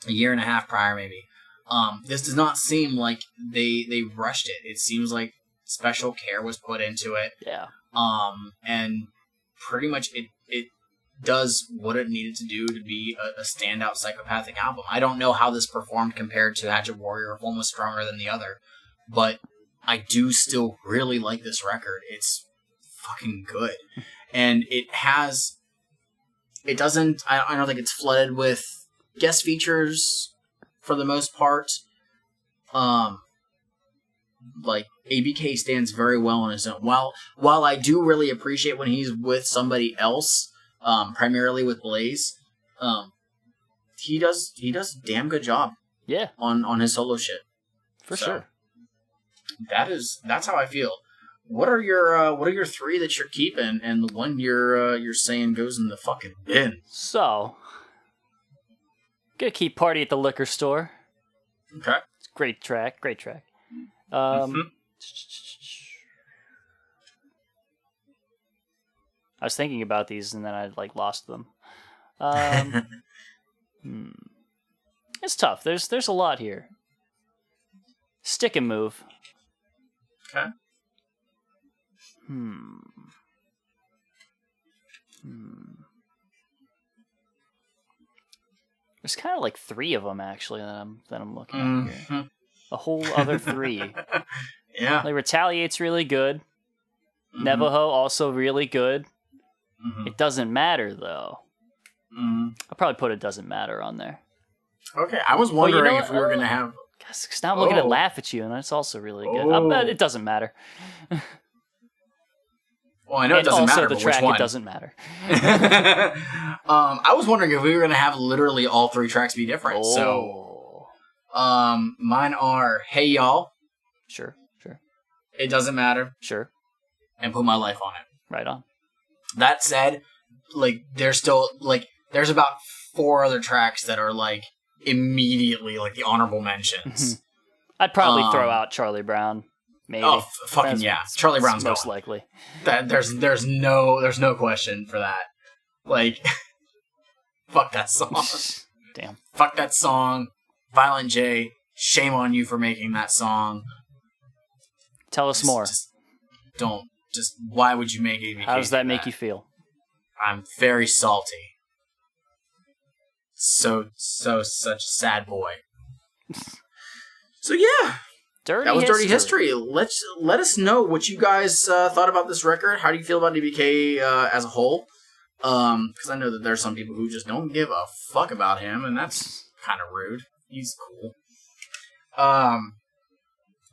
and a half prior maybe. This does not seem like they rushed it. It seems like special care was put into it. Yeah. And pretty much it does what it needed to do to be a standout psychopathic album. I don't know how this performed compared to Hatchet Warrior. If one was stronger than the other. But I do still really like this record. It's fucking good. And I don't think it's flooded with guest features for the most part. Like, ABK stands very well on his own. While I do really appreciate when he's with somebody else, primarily with Blaze, he does a damn good job. Yeah. On his solo shit. For sure. That's how I feel. What are your 3 that you're keeping, and the one you're saying goes in the fucking bin? So, gonna keep Party at the Liquor Store. Okay. It's a great track. I was thinking about these and then I lost them. It's tough. There's a lot here. Stick and Move. Okay. There's kind of 3 of them actually that I'm looking at here. A whole other 3. Yeah. Retaliate's really good. Navajo also really good. It Doesn't Matter though. I'll probably put It Doesn't Matter on there. Okay, I was wondering if we were gonna have. Because now I'm looking at Laugh at You, and that's also really good. It Doesn't Matter. Well, I know it doesn't matter. Also, the track It Doesn't Matter. I was wondering if we were gonna have literally all 3 tracks be different. So, mine are Hey Y'all. Sure. It Doesn't Matter. Sure. And Put My Life on It. Right on. That said, there's still there's about 4 other tracks that are immediately the honorable mentions. I'd probably throw out Charlie Brown. Maybe. Oh, fucking yeah! Charlie Brown's most going. likely. There's no question for that. Fuck that song. Damn. Fuck that song. Violent J. Shame on you for making that song. Tell us more. Why would you make ABK? How does that make you feel? I'm very salty. So such a sad boy. So yeah. That was Dirty History. Let us know what you guys thought about this record. How do you feel about DBK as a whole? Because I know that there's some people who just don't give a fuck about him, and that's kind of rude. He's cool.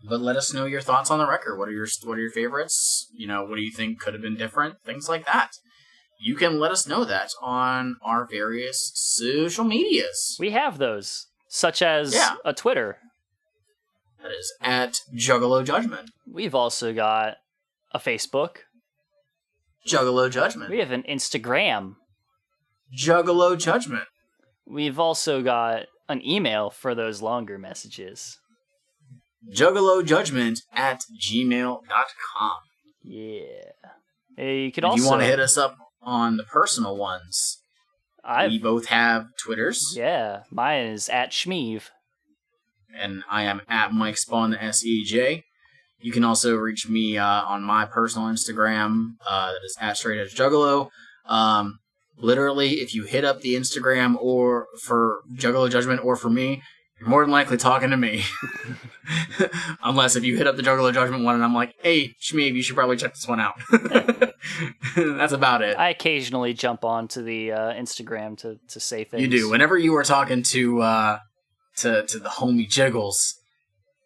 But let us know your thoughts on the record. What are your favorites? What do you think could have been different? Things like that. You can let us know that on our various social medias. We have those, such as a Twitter. That is at Juggalo Judgment. We've also got a Facebook. Juggalo Judgment. We have an Instagram. Juggalo Judgment. We've also got an email for those longer messages. JuggaloJudgment@gmail.com. Yeah. You could if you want to hit us up on the personal ones, we both have Twitters. Yeah, mine is at Shmeev. And I am at Mike Spawn, the SEJ. You can also reach me on my personal Instagram. That is at Straight Edge Juggalo. Literally, if you hit up the Instagram or for Juggalo Judgment or for me, you're more than likely talking to me. Unless if you hit up the Juggalo Judgment one and I'm like, hey, Shmeev, you should probably check this one out. That's about it. I occasionally jump onto the Instagram to say things. You do. Whenever you were talking to the homie Jiggles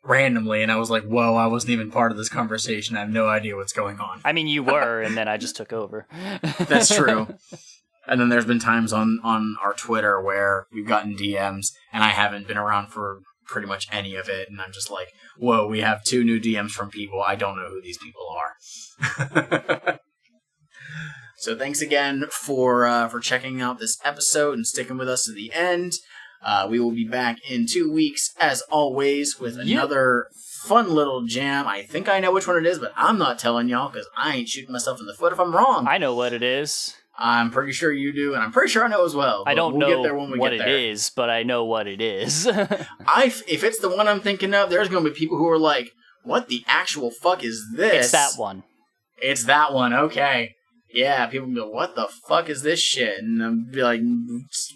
randomly, and I was like, whoa, I wasn't even part of this conversation. I have no idea what's going on. I mean, you were, and then I just took over. That's true. And then there's been times on our Twitter where we've gotten DMs, and I haven't been around for pretty much any of it, and I'm just like, whoa, we have 2 new DMs from people. I don't know who these people are. So thanks again for checking out this episode and sticking with us to the end. We will be back in 2 weeks, as always, with another fun little jam. I think I know which one it is, but I'm not telling y'all because I ain't shooting myself in the foot if I'm wrong. I know what it is. I'm pretty sure you do, and I'm pretty sure I know as well. I don't know what it is, but I know what it is. If it's the one I'm thinking of, there's going to be people who are like, what the actual fuck is this? It's that one. It's that one, okay. Yeah, people will go, what the fuck is this shit? And I'll be like,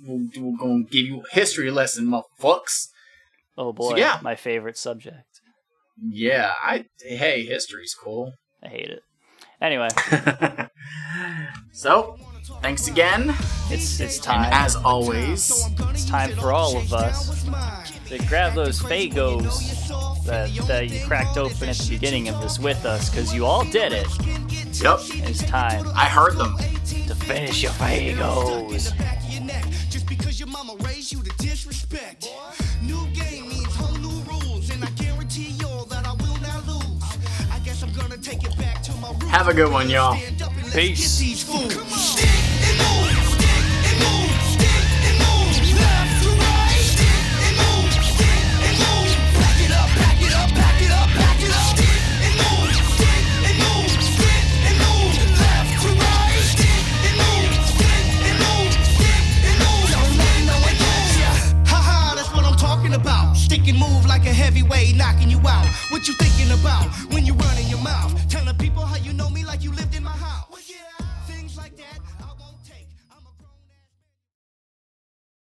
we're going to give you a history lesson, motherfucks. Oh boy, so, yeah. My favorite subject. Yeah, hey, history's cool. I hate it. Anyway, So, thanks again. it's time. And as always, It's time for all of us to grab those Fagos that you cracked open at the beginning of this with us, because you all did it. yep, It's time I heard them. to finish your Fagos. Just because your mama raised you to disrespect. New game means whole new rules, and I guarantee y'all that I will not lose. I guess I'm gonna take it back to my roots. Have a good one, y'all. Stand up and let's Peace. get these fools. Stick and move.